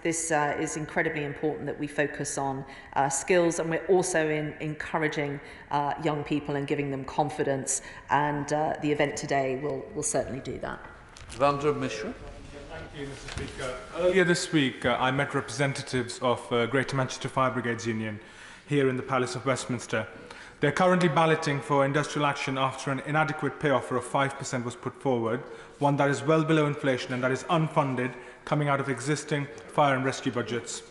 is incredibly important that we focus on skills, and we're also encouraging young people and giving them confidence, and the event today will certainly do that. Vandra Mishra. Thank you, Mr. Speaker. Earlier this week, I met representatives of Greater Manchester Fire Brigades Union here in the Palace of Westminster. They're currently balloting for industrial action after an inadequate pay offer of 5% was put forward, one that is well below inflation and that is unfunded, coming out of existing fire and rescue budgets.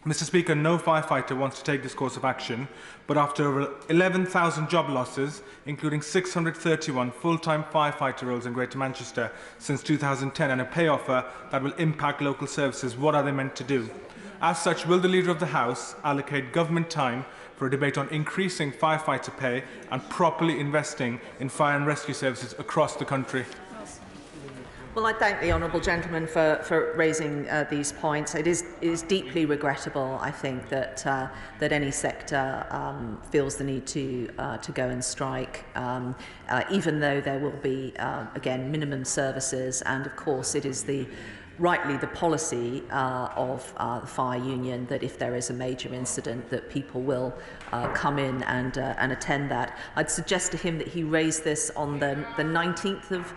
Mr. Speaker, no firefighter wants to take this course of action, but after over 11,000 job losses, including 631 full-time firefighter roles in Greater Manchester since 2010, and a pay offer that will impact local services, what are they meant to do? As such, will the Leader of the House allocate government time for a debate on increasing firefighter pay and properly investing in fire and rescue services across the country? Well, I thank the honourable gentleman for raising these points. It is deeply regrettable, I think, that any sector feels the need to go and strike, even though there will be, again, minimum services, and of course it is rightly the policy of the fire union that if there is a major incident that people will come in and attend that. I'd suggest to him that he raise this on the 19th of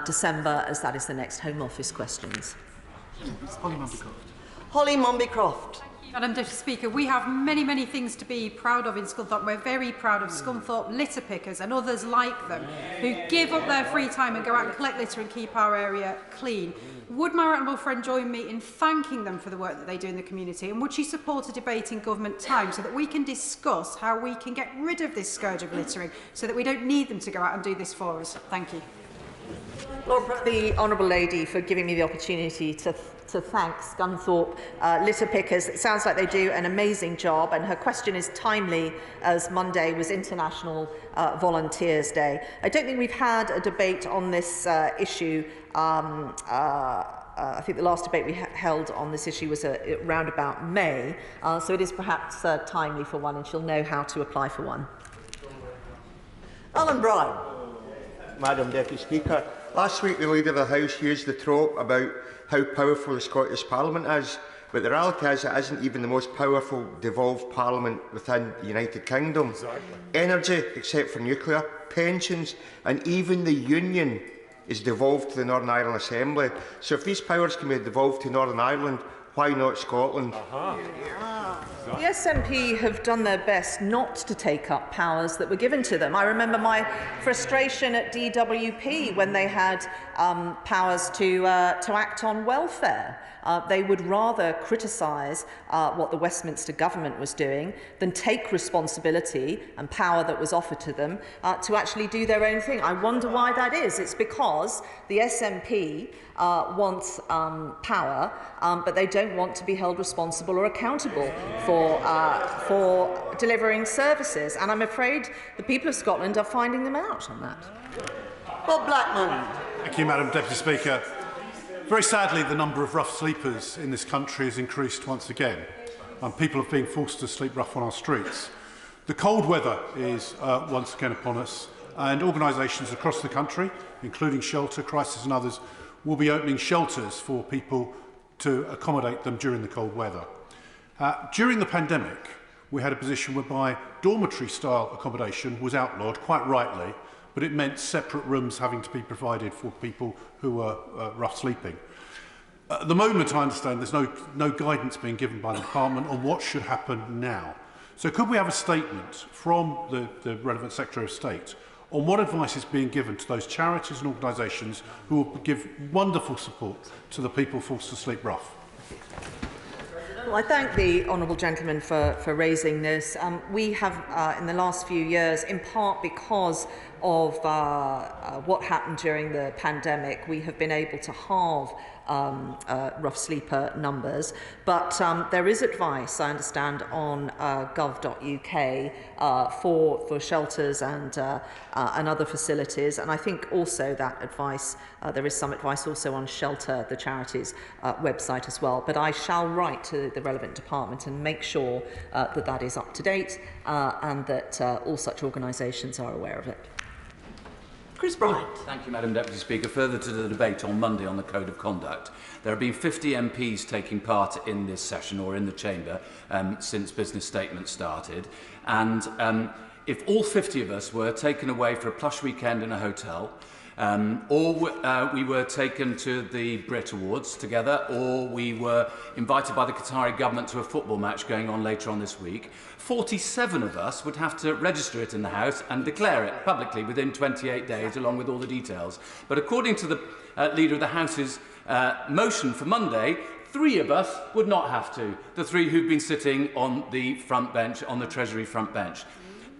December, as that is the next Home Office questions. Holly Mumby-Croft. Madam Deputy Speaker, we have many things to be proud of in Scunthorpe. We're very proud of Scunthorpe litter pickers and others like them who give up their free time and go out and collect litter and keep our area clean. Would my honourable friend join me in thanking them for the work that they do in the community, and would she support a debate in government time so that we can discuss how we can get rid of this scourge of littering so that we don't need them to go out and do this for us? Thank you. The honourable lady for giving me the opportunity to thank Scunthorpe litter pickers. It sounds like they do an amazing job, and her question is timely as Monday was International Volunteers Day. I don't think we've had a debate on this issue. I think the last debate we held on this issue was around about May, so it is perhaps timely for one, and she'll know how to apply for one. Alan Bryan. Madam Deputy Speaker, last week the Leader of the House used the trope about how powerful the Scottish Parliament is, but the reality is it isn't even the most powerful devolved Parliament within the United Kingdom. Exactly. Energy, except for nuclear, pensions, and even the Union is devolved to the Northern Ireland Assembly. So if these powers can be devolved to Northern Ireland, why not Scotland? The SNP have done their best not to take up powers that were given to them. I remember my frustration at DWP when they had powers to act on welfare. They would rather criticise what the Westminster government was doing than take responsibility and power that was offered to them to actually do their own thing. I wonder why that is. It's because the SNP wants power, but they don't want to be held responsible or accountable for delivering services. And I'm afraid the people of Scotland are finding them out on that. Bob Blackman. Thank you, Madam Deputy Speaker. Very sadly, the number of rough sleepers in this country has increased once again, and people are being forced to sleep rough on our streets. The cold weather is once again upon us, and organisations across the country, including Shelter, Crisis and others, will be opening shelters for people to accommodate them during the cold weather. During the pandemic, we had a position whereby dormitory-style accommodation was outlawed, quite rightly, but it meant separate rooms having to be provided for people who were rough sleeping. At the moment, I understand there's no guidance being given by the Department on what should happen now. So could we have a statement from the relevant Secretary of State on what advice is being given to those charities and organisations who will give wonderful support to the people forced to sleep rough? Well, I thank the honourable gentleman for raising this. We have, in the last few years, in part because of what happened during the pandemic, we have been able to halve rough sleeper numbers, but there is advice, I understand, on gov.uk for shelters and other facilities, and I think also that advice, there is some advice also on Shelter, the charity's website as well, but I shall write to the relevant department and make sure that that is up to date and that all such organisations are aware of it. Chris Bryant. Thank you, Madam Deputy Speaker. Further to the debate on Monday on the Code of Conduct, there have been 50 MPs taking part in this session or in the Chamber since business statement started. And if all 50 of us were taken away for a plush weekend in a hotel, or we were taken to the Brit Awards together, or we were invited by the Qatari government to a football match going on later on this week, 47 of us would have to register it in the House and declare it publicly within 28 days, along with all the details. But according to the Leader of the House's motion for Monday, 3 of us would not have to, the 3 who've been sitting on the front bench, on the Treasury front bench.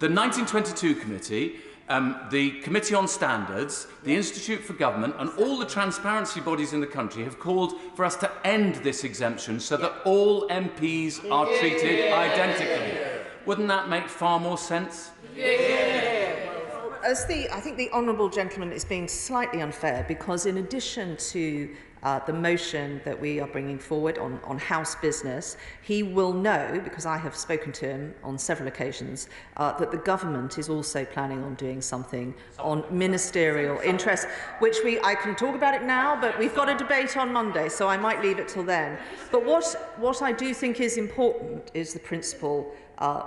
The 1922 Committee, the Committee on Standards, the Institute for Government and all the transparency bodies in the country have called for us to end this exemption so that all MPs are treated identically. Wouldn't that make far more sense? I think the honourable gentleman is being slightly unfair, because in addition to the motion that we are bringing forward on House business, he will know, because I have spoken to him on several occasions, that the government is also planning on doing something on ministerial interest, which I can talk about it now, but we've got a debate on Monday, so I might leave it till then. But what I do think is important is the principle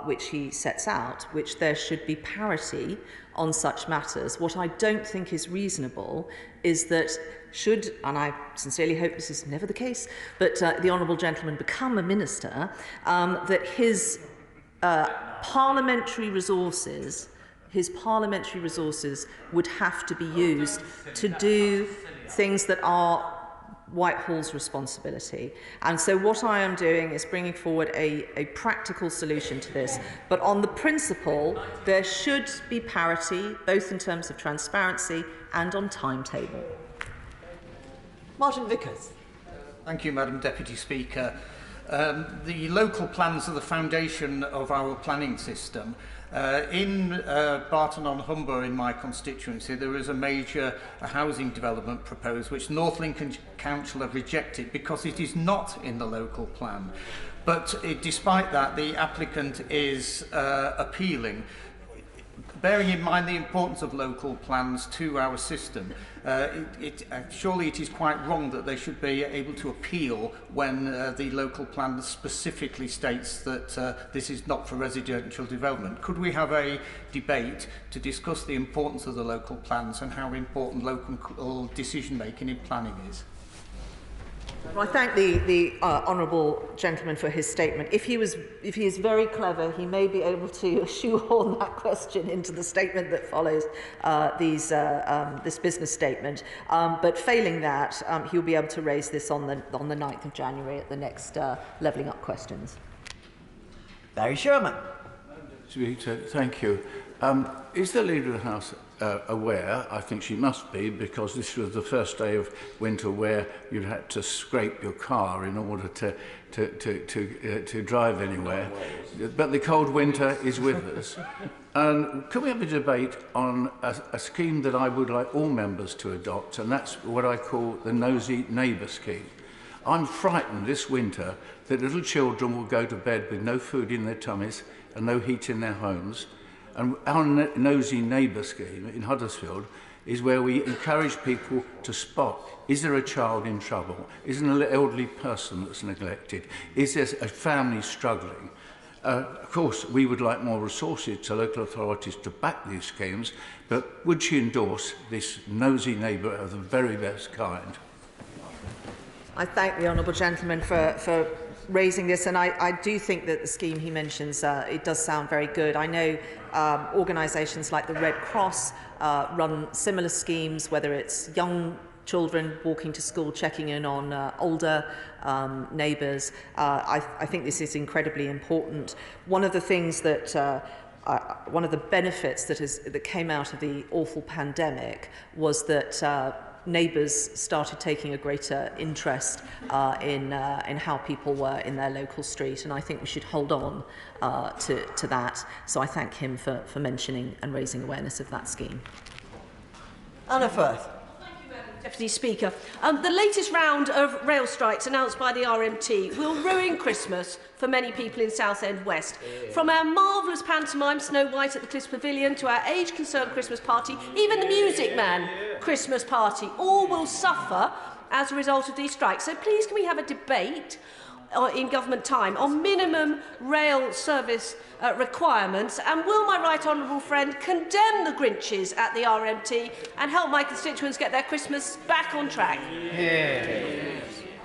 which he sets out, which there should be parity on such matters. What I don't think is reasonable is that should, and I sincerely hope this is never the case, but the honourable gentleman become a minister, that his parliamentary resources would have to be used to do things that are Whitehall's responsibility. And so what I am doing is bringing forward a practical solution to this. But on the principle, there should be parity, both in terms of transparency and on timetable. Martin Vickers. Thank you, Madam Deputy Speaker. The local plans are the foundation of our planning system. In Barton-on-Humber, in my constituency, there is a major housing development proposed, which North Lincoln Council have rejected because it is not in the local plan. But despite that, the applicant is appealing. Bearing in mind the importance of local plans to our system, surely it is quite wrong that they should be able to appeal when the local plan specifically states that this is not for residential development. Could we have a debate to discuss the importance of the local plans and how important local decision making in planning is? Well, I thank the honourable gentleman for his statement. If he is very clever, he may be able to shoehorn that question into the statement that follows this business statement. But failing that, he'll be able to raise this on the 9th of January at the next levelling up questions. Barry Sherman. Speaker, thank you. Is the Leader of the House aware? I think she must be, because this was the first day of winter where you had to scrape your car in order to drive anywhere. But the cold winter is with us. And can we have a debate on a scheme that I would like all members to adopt, and that's what I call the nosy neighbour scheme. I'm frightened this winter that little children will go to bed with no food in their tummies and no heat in their homes. And our nosy neighbour scheme in Huddersfield is where we encourage people to spot, is there a child in trouble? Is there an elderly person that's neglected? Is there a family struggling? Of course, we would like more resources to local authorities to back these schemes, but would she endorse this nosy neighbour of the very best kind? I thank the honourable gentleman for raising this, and I do think that the scheme he mentions, it does sound very good. I know organisations like the Red Cross run similar schemes, whether it's young children walking to school, checking in on older neighbours. I think this is incredibly important. One of the things that one of the benefits that came out of the awful pandemic was that neighbours started taking a greater interest in how people were in their local street, and I think we should hold on to that. So I thank him for mentioning and raising awareness of that scheme. Anna Firth. Thank you, Madam Deputy Speaker. The latest round of rail strikes announced by the RMT will ruin Christmas for many people in Southend West. From our marvellous pantomime Snow White at the Cliffs Pavilion to our age-concerned Christmas party, even the Music Man Christmas party, all will suffer as a result of these strikes. So please can we have a debate in government time on minimum rail service requirements, and will my right honourable friend condemn the Grinches at the RMT and help my constituents get their Christmas back on track?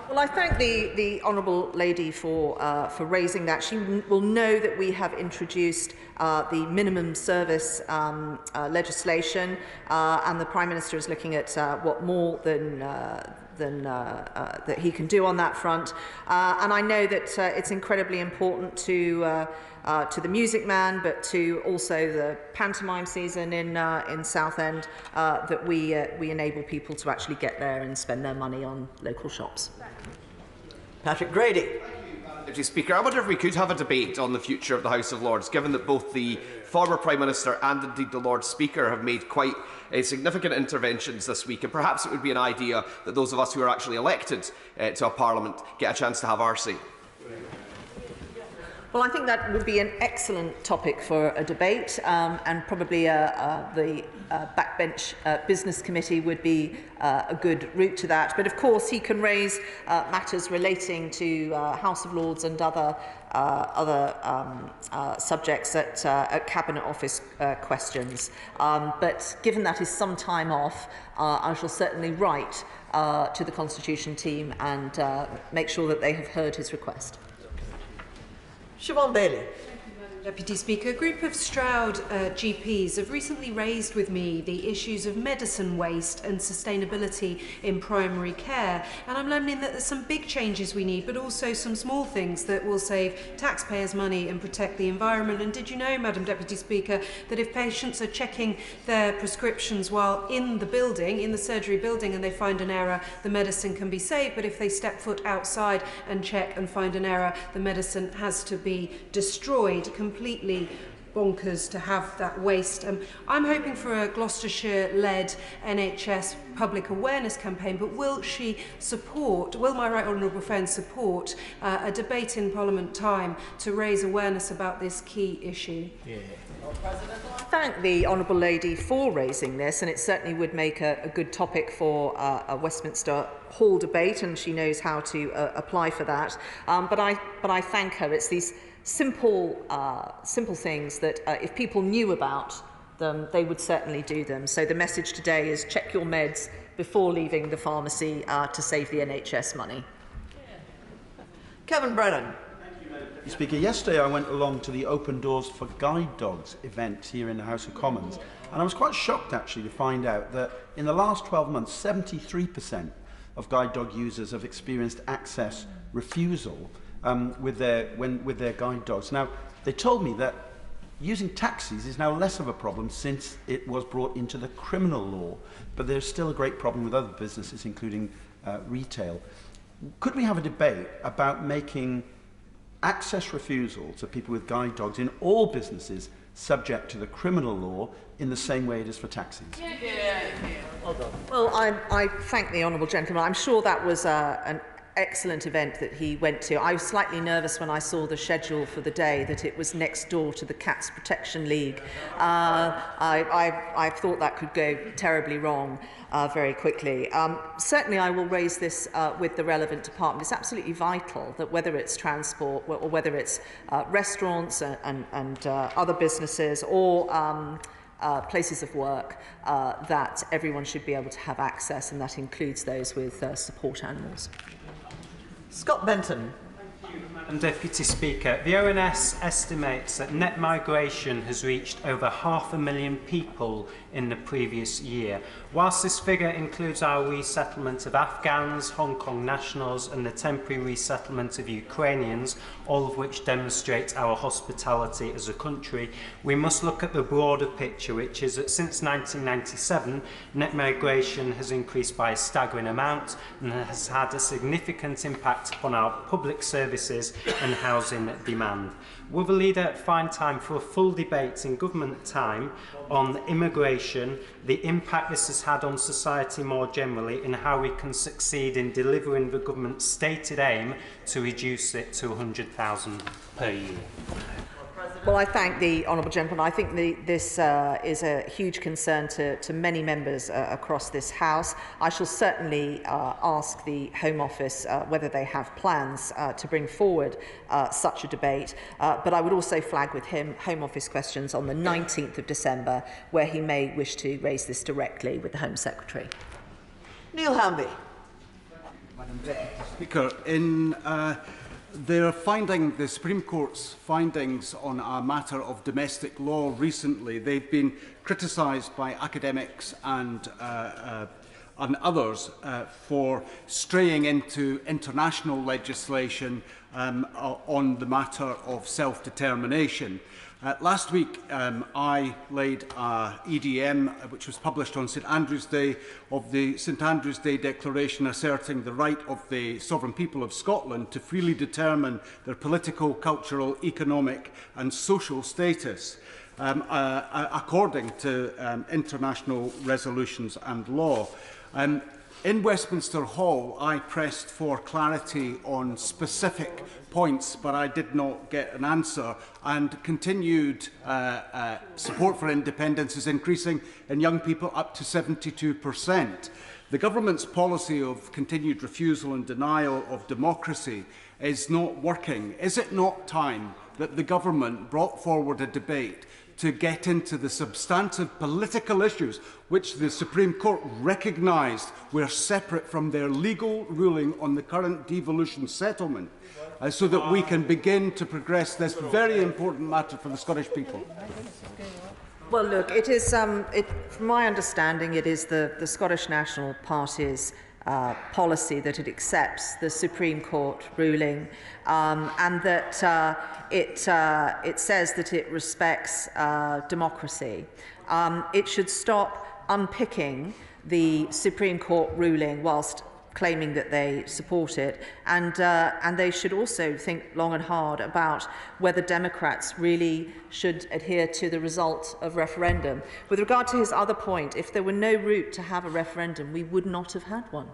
Well, I thank the honourable lady for raising that. She will know that we have introduced the minimum service legislation, and the Prime Minister is looking at what more than that he can do on that front. And I know that it's incredibly important to the Music Man, but to also the pantomime season in Southend, that we enable people to actually get there and spend their money on local shops. Patrick Grady. Deputy Speaker, I wonder if we could have a debate on the future of the House of Lords, given that both the former Prime Minister and indeed the Lord Speaker have made quite significant interventions this week, and perhaps it would be an idea that those of us who are actually elected to a Parliament get a chance to have our say. Well, I think that would be an excellent topic for a debate, and probably the backbench business committee would be a good route to that. But of course, he can raise matters relating to House of Lords and other subjects at Cabinet Office questions. But given that is some time off, I shall certainly write to the Constitution team and make sure that they have heard his request. Siobhan Bailey. Deputy Speaker, a group of Stroud GPs have recently raised with me the issues of medicine waste and sustainability in primary care, and I'm learning that there's some big changes we need, but also some small things that will save taxpayers' money and protect the environment. And did you know, Madam Deputy Speaker, that if patients are checking their prescriptions while in the building, in the surgery building, and they find an error, the medicine can be saved, but if they step foot outside and check and find an error, the medicine has to be destroyed? Completely bonkers to have that waste. I'm hoping for a Gloucestershire-led NHS public awareness campaign, but will my right honourable friend support a debate in Parliament time to raise awareness about this key issue? I thank the honourable lady for raising this, and it certainly would make a good topic for a Westminster Hall debate, and she knows how to apply for that. But I thank her. It's these simple things that if people knew about them, they would certainly do them. So the message today is check your meds before leaving the pharmacy to save the NHS money. Kevin Brennan. Mr. Speaker, yesterday I went along to the Open Doors for Guide Dogs event here in the House of Commons, and I was quite shocked actually to find out that in the last 12 months 73% of guide dog users have experienced access refusal with their guide dogs. Now, they told me that using taxis is now less of a problem since it was brought into the criminal law, but there's still a great problem with other businesses, including retail. Could we have a debate about making access refusal to people with guide dogs in all businesses subject to the criminal law in the same way it is for taxis? Well, I thank the honourable gentleman. I'm sure that was an excellent event that he went to. I was slightly nervous when I saw the schedule for the day, that it was next door to the Cats Protection League. I thought that could go terribly wrong very quickly. Certainly I will raise this with the relevant department. It's absolutely vital that whether it's transport or whether it's restaurants and other businesses or places of work, that everyone should be able to have access, and that includes those with support animals. Scott Benton. Madam Deputy Speaker, the ONS estimates that net migration has reached over 500,000 people in the previous year. Whilst this figure includes our resettlement of Afghans, Hong Kong nationals and the temporary resettlement of Ukrainians, all of which demonstrate our hospitality as a country, we must look at the broader picture, which is that since 1997, net migration has increased by a staggering amount and has had a significant impact upon our public services and housing demand. Will the leader find time for a full debate in government time on immigration, the impact this has had on society more generally, and how we can succeed in delivering the government's stated aim to reduce it to 100,000 per year? Well, I thank the honourable gentleman. I think this is a huge concern to many members across this House. I shall certainly ask the Home Office whether they have plans to bring forward such a debate. But I would also flag with him Home Office questions on the 19th of December, where he may wish to raise this directly with the Home Secretary. Neil Hamby. Madam Deputy Speaker, in the Supreme Court's findings on a matter of domestic law recently, they've been criticised by academics and others for straying into international legislation on the matter of self-determination. Last week, I laid EDM, which was published on St Andrew's Day, of the St Andrew's Day Declaration asserting the right of the sovereign people of Scotland to freely determine their political, cultural, economic and social status, according to international resolutions and law. In Westminster Hall, I pressed for clarity on specific points, but I did not get an answer, and continued support for independence is increasing in young people up to 72%. The government's policy of continued refusal and denial of democracy is not working. Is it not time that the government brought forward a debate to get into the substantive political issues which the Supreme Court recognised were separate from their legal ruling on the current devolution settlement, so that we can begin to progress this very important matter for the Scottish people? Well, look, it is, from my understanding, it is the Scottish National Party's policy that it accepts the Supreme Court ruling, and that it says that it respects democracy. It should stop unpicking the Supreme Court ruling whilst claiming that they support it, and they should also think long and hard about whether Democrats really should adhere to the result of referendum. With regard to his other point, if there were no route to have a referendum, we would not have had one.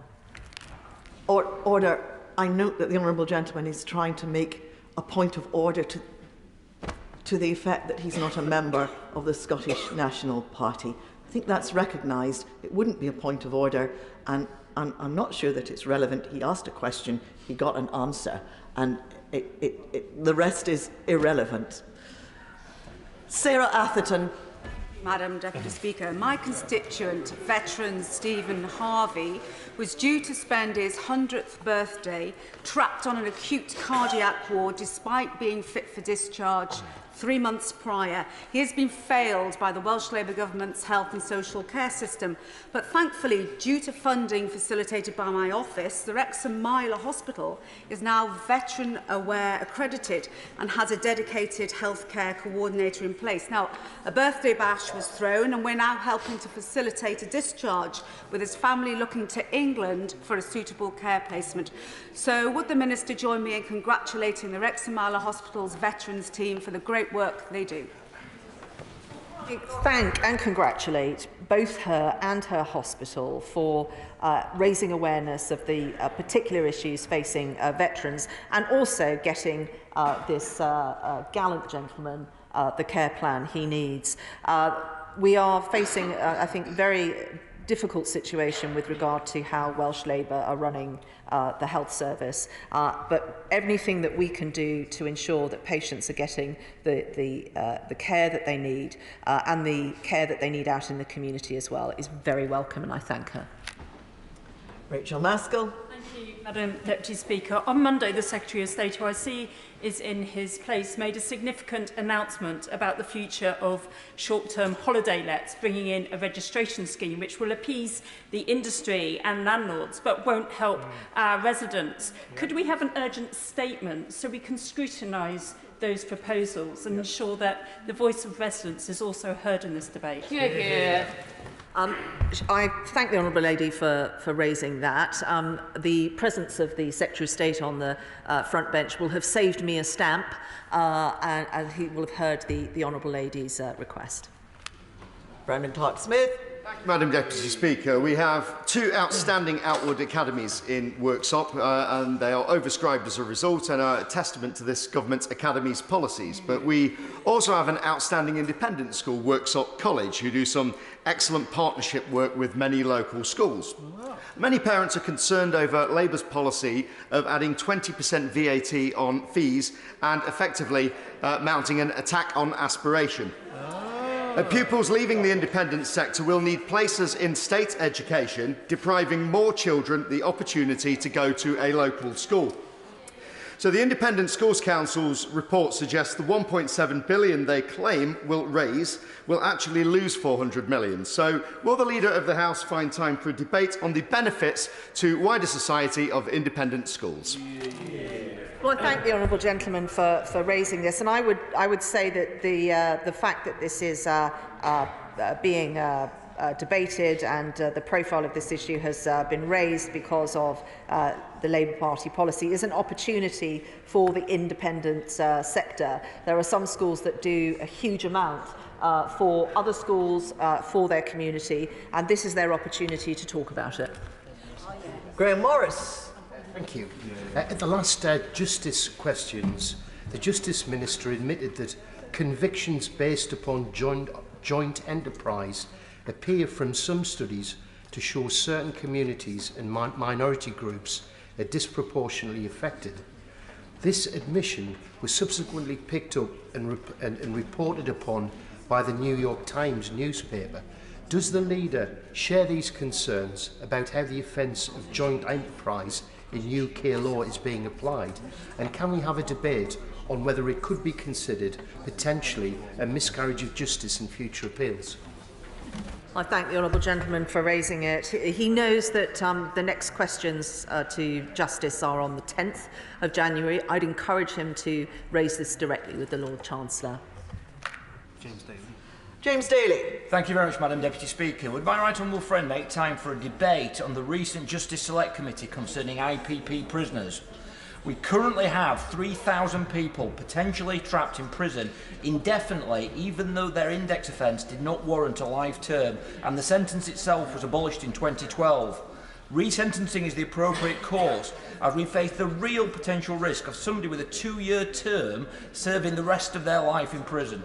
Order. I note that the honourable gentleman is trying to make a point of order to the effect that he's not a member of the Scottish National Party. I think that's recognised. It wouldn't be a point of order, and I'm not sure that it's relevant. He asked a question, he got an answer, and the rest is irrelevant. Sarah Atherton. Madam Deputy Speaker, my constituent, veteran Stephen Harvey, was due to spend his 100th birthday trapped on an acute cardiac ward despite being fit for discharge 3 months prior. He has been failed by the Welsh Labour Government's health and social care system, but thankfully, due to funding facilitated by my office, the Wrexham Myler Hospital is now Veteran Aware accredited and has a dedicated healthcare coordinator in place. Now, a birthday bash was thrown, and we're now helping to facilitate a discharge, with his family looking to England for a suitable care placement. So would the Minister join me in congratulating the Wrexham Myler Hospital's veterans team for the great work they do? Thank and congratulate both her and her hospital for raising awareness of the particular issues facing veterans, and also getting this gallant gentleman the care plan he needs. We are facing, I think, very difficult situation with regard to how Welsh Labour are running the health service, but anything that we can do to ensure that patients are getting the care that they need and the care that they need out in the community as well is very welcome, and I thank her. Rachel Maskell. Thank you, Madam Deputy Speaker. On Monday, the Secretary of State, who I see is in his place, made a significant announcement about the future of short-term holiday lets, bringing in a registration scheme which will appease the industry and landlords but won't help our residents. Could we have an urgent statement so we can scrutinise those proposals and ensure that the voice of residents is also heard in this debate? Hear, hear. I thank the Honourable Lady for raising that. The presence of the Secretary of State on the front bench will have saved me a stamp, and he will have heard the Honourable Lady's request. Brendan Clark-Smith. Madam Deputy Speaker, we have two outstanding Outward academies in Worksop, and they are overscribed as a result and are a testament to this government's academies policies. But we also have an outstanding independent school, Worksop College, who do some excellent partnership work with many local schools. Wow. Many parents are concerned over Labour's policy of adding 20% VAT on fees and effectively mounting an attack on aspiration. Pupils leaving the independent sector will need places in state education, depriving more children the opportunity to go to a local school. So the Independent Schools Council's report suggests the 1.7 billion they claim will raise will actually lose 400 million. So will the Leader of the House find time for a debate on the benefits to wider society of independent schools? Well, I thank the honourable gentleman for raising this, and I would say that the fact that this is being debated and the profile of this issue has been raised because of the Labour Party policy is an opportunity for the independent sector. There are some schools that do a huge amount for other schools, for their community, and this is their opportunity to talk about it. Graham Morris. Thank you. At the last Justice questions, the Justice Minister admitted that convictions based upon joint enterprise appear from some studies to show certain communities and minority groups are disproportionately affected. This admission was subsequently picked up and reported upon by the New York Times newspaper. Does the Leader share these concerns about how the offence of joint enterprise in UK law is being applied? And can we have a debate on whether it could be considered potentially a miscarriage of justice in future appeals? I thank the honourable gentleman for raising it. He knows that the next questions to Justice are on the 10th of January. I'd encourage him to raise this directly with the Lord Chancellor. James Daly. James Daly. Thank you very much, Madam Deputy Speaker. Would my right honourable friend make time for a debate on the recent Justice Select Committee concerning IPP prisoners? We currently have 3,000 people potentially trapped in prison indefinitely, even though their index offence did not warrant a life term and the sentence itself was abolished in 2012. Resentencing is the appropriate course, as we face the real potential risk of somebody with a 2-year term serving the rest of their life in prison.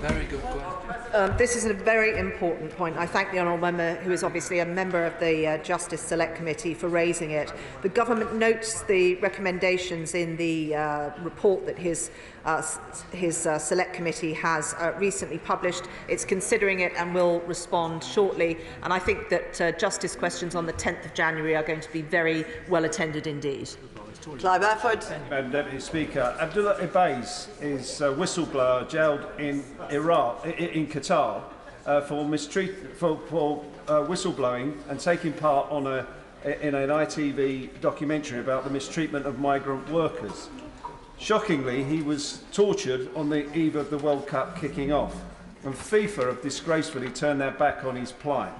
Very good question. This is a very important point. I thank the honourable member, who is obviously a member of the Justice Select Committee, for raising it. The government notes the recommendations in the report that his Select Committee has recently published. It's considering it and will respond shortly. And I think that justice questions on the 10th of January are going to be very well attended indeed. Clive Efford. Madam Deputy Speaker, Abdullah Ibais is a whistleblower jailed in Qatar for whistleblowing and taking part in an ITV documentary about the mistreatment of migrant workers. Shockingly, he was tortured on the eve of the World Cup kicking off, and FIFA have disgracefully turned their back on his plight.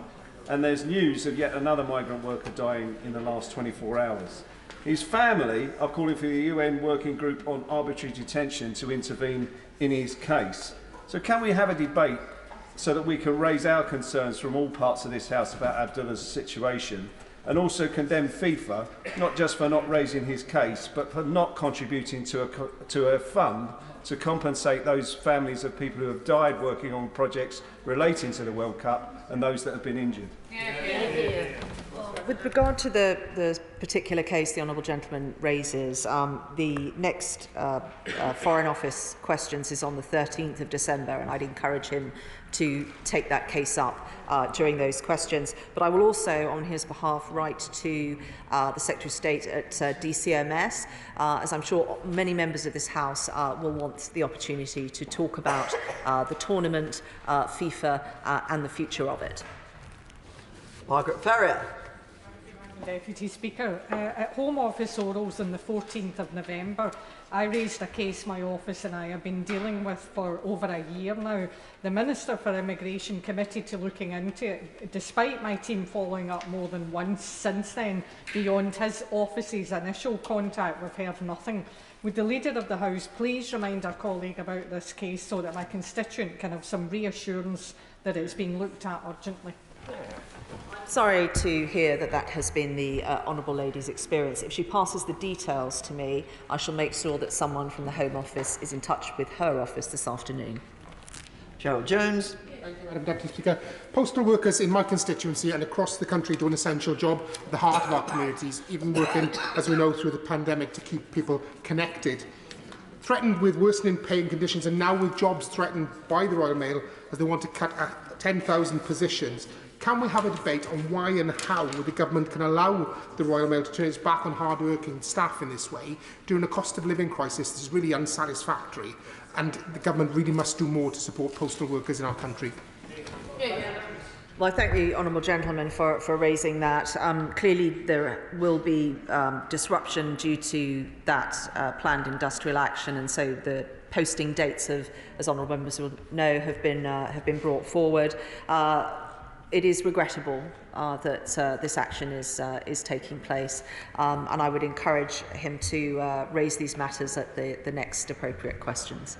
And there's news of yet another migrant worker dying in the last 24 hours. His family are calling for the UN Working Group on Arbitrary Detention to intervene in his case. So can we have a debate so that we can raise our concerns from all parts of this House about Abdullah's situation, and also condemn FIFA, not just for not raising his case, but for not contributing to a fund to compensate those families of people who have died working on projects relating to the World Cup and those that have been injured? With regard to the particular case the honourable gentleman raises, the next Foreign Office questions is on the 13th of December, and I'd encourage him to take that case up during those questions. But I will also, on his behalf, write to the Secretary of State at DCMS, as I'm sure many members of this House will want the opportunity to talk about the tournament, FIFA, and the future of it. Margaret Ferrier. Deputy Speaker. At Home Office orals on the 14th of November, I raised a case my office and I have been dealing with for over a year now. The Minister for Immigration committed to looking into it, despite my team following up more than once since then. Beyond his office's initial contact, we've heard nothing. Would the Leader of the House please remind our colleague about this case so that my constituent can have some reassurance that it's being looked at urgently? Sorry to hear that that has been the Honourable Lady's experience. If she passes the details to me, I shall make sure that someone from the Home Office is in touch with her office this afternoon. Gerald Jones. Thank you, Madam Deputy Speaker. Postal workers in my constituency and across the country do an essential job at the heart of our communities, even working, as we know, through the pandemic to keep people connected. Threatened with worsening pay and conditions, and now with jobs threatened by the Royal Mail as they want to cut 10,000 positions, can we have a debate on why and how the government can allow the Royal Mail to turn its back on hard-working staff in this way during a cost of living crisis that is really unsatisfactory, and the government really must do more to support postal workers in our country? Well, I thank the honourable gentleman for raising that. Clearly, there will be disruption due to that planned industrial action, and so the posting dates have, as honourable members will know, have been brought forward. It is regrettable that this action is taking place, and I would encourage him to raise these matters at the next appropriate questions.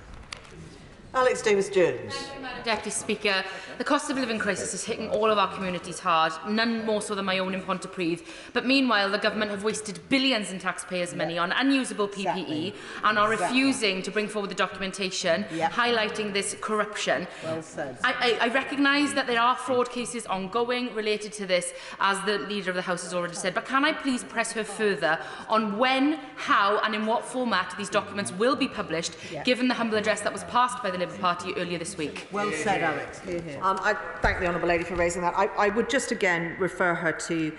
Alex Davis-Jones. Thank you, Madam Deputy Speaker. The cost of living crisis is hitting all of our communities hard, none more so than my own in Pontypridd. But meanwhile, the government have wasted billions in taxpayers' money on unusable PPE and are refusing to bring forward the documentation highlighting this corruption. Well said. I recognise that there are fraud cases ongoing related to this, as the Leader of the House has already said, but can I please press her further on when, how and in what format these documents will be published, given the humble address that was passed by the Labour Party earlier this week? Well said, Alex. I thank the honourable lady for raising that. I would just again refer her to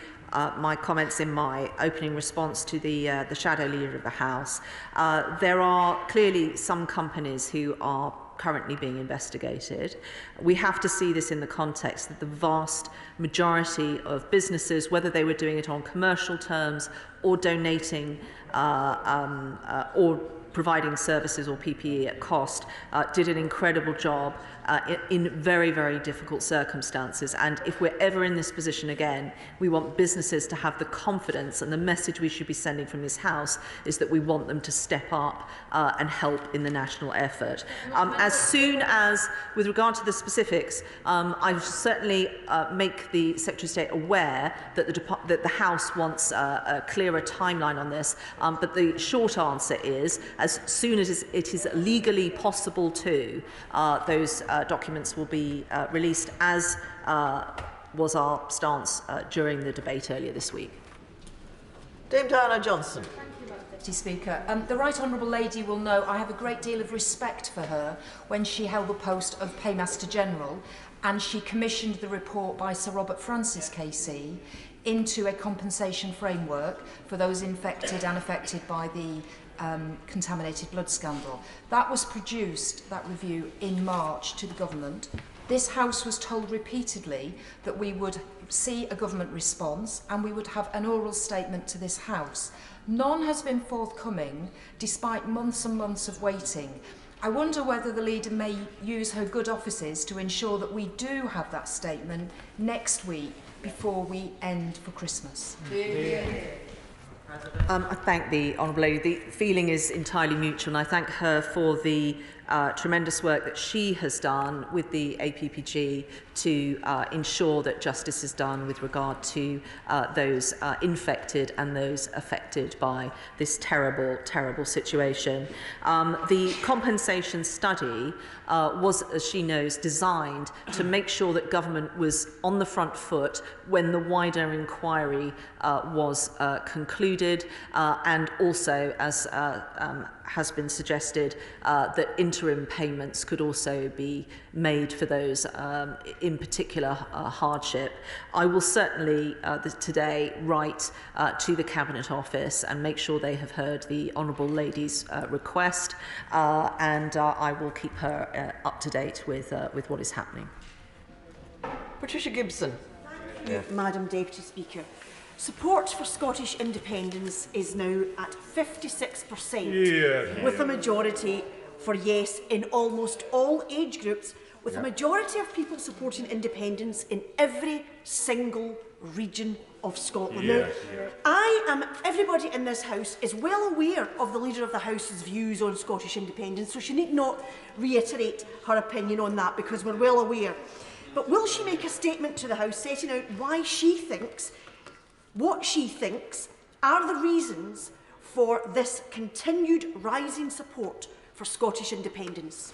my comments in my opening response to the Shadow Leader of the House. There are clearly some companies who are currently being investigated. We have to see this in the context that the vast majority of businesses, whether they were doing it on commercial terms or donating or providing services or PPE at cost, did an incredible job in very, very difficult circumstances. And if we're ever in this position again, we want businesses to have the confidence, and the message we should be sending from this House is that we want them to step up and help in the national effort. As soon as, with regard to the specifics, I certainly make the Secretary of State aware that the House wants a clearer timeline on this, but the short answer is, as soon as it is legally possible to, those documents will be released, as was our stance during the debate earlier this week. Dame Diana Johnson. Deputy Speaker. The Right Honourable Lady will know I have a great deal of respect for her when she held the post of Paymaster General, and she commissioned the report by Sir Robert Francis KC into a compensation framework for those infected and affected by the contaminated blood scandal. That was produced, that review, in March to the government. This House was told repeatedly that we would see a government response and we would have an oral statement to this House. None has been forthcoming, despite months and months of waiting. I wonder whether the Leader may use her good offices to ensure that we do have that statement next week before we end for Christmas. I thank the honourable lady. The feeling is entirely mutual, and I thank her for the tremendous work that she has done with the APPG to ensure that justice is done with regard to those infected and those affected by this terrible, terrible situation. The compensation study was, as she knows, designed to make sure that government was on the front foot when the wider inquiry was concluded, and also, as has been suggested, that interim payments could also be made for those in particular hardship. I will certainly today write to the Cabinet Office and make sure they have heard the Honourable Lady's request, and I will keep her up to date with what is happening. Patricia Gibson. Madam Deputy Speaker. Support for Scottish independence is now at 56%, with a majority for yes in almost all age groups, with a majority of people supporting independence in every single region of Scotland. Now, everybody in this House is well aware of the Leader of the House's views on Scottish independence, so she need not reiterate her opinion on that because we're well aware. But will she make a statement to the House setting out why she thinks, what she thinks are the reasons for this continued rising support for Scottish independence?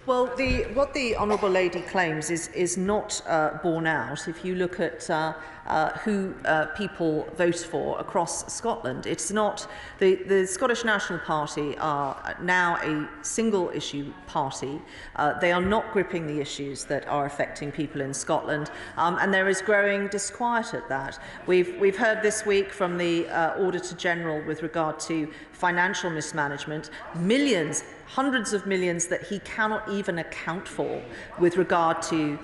Well, what the Honourable Lady claims is not borne out. If you look at who people vote for across Scotland, it's not the Scottish National Party are now a single-issue party. They are not gripping the issues that are affecting people in Scotland, and there is growing disquiet at that. We've heard this week from the Auditor General with regard to financial mismanagement, millions, hundreds of millions that he cannot even account for with regard to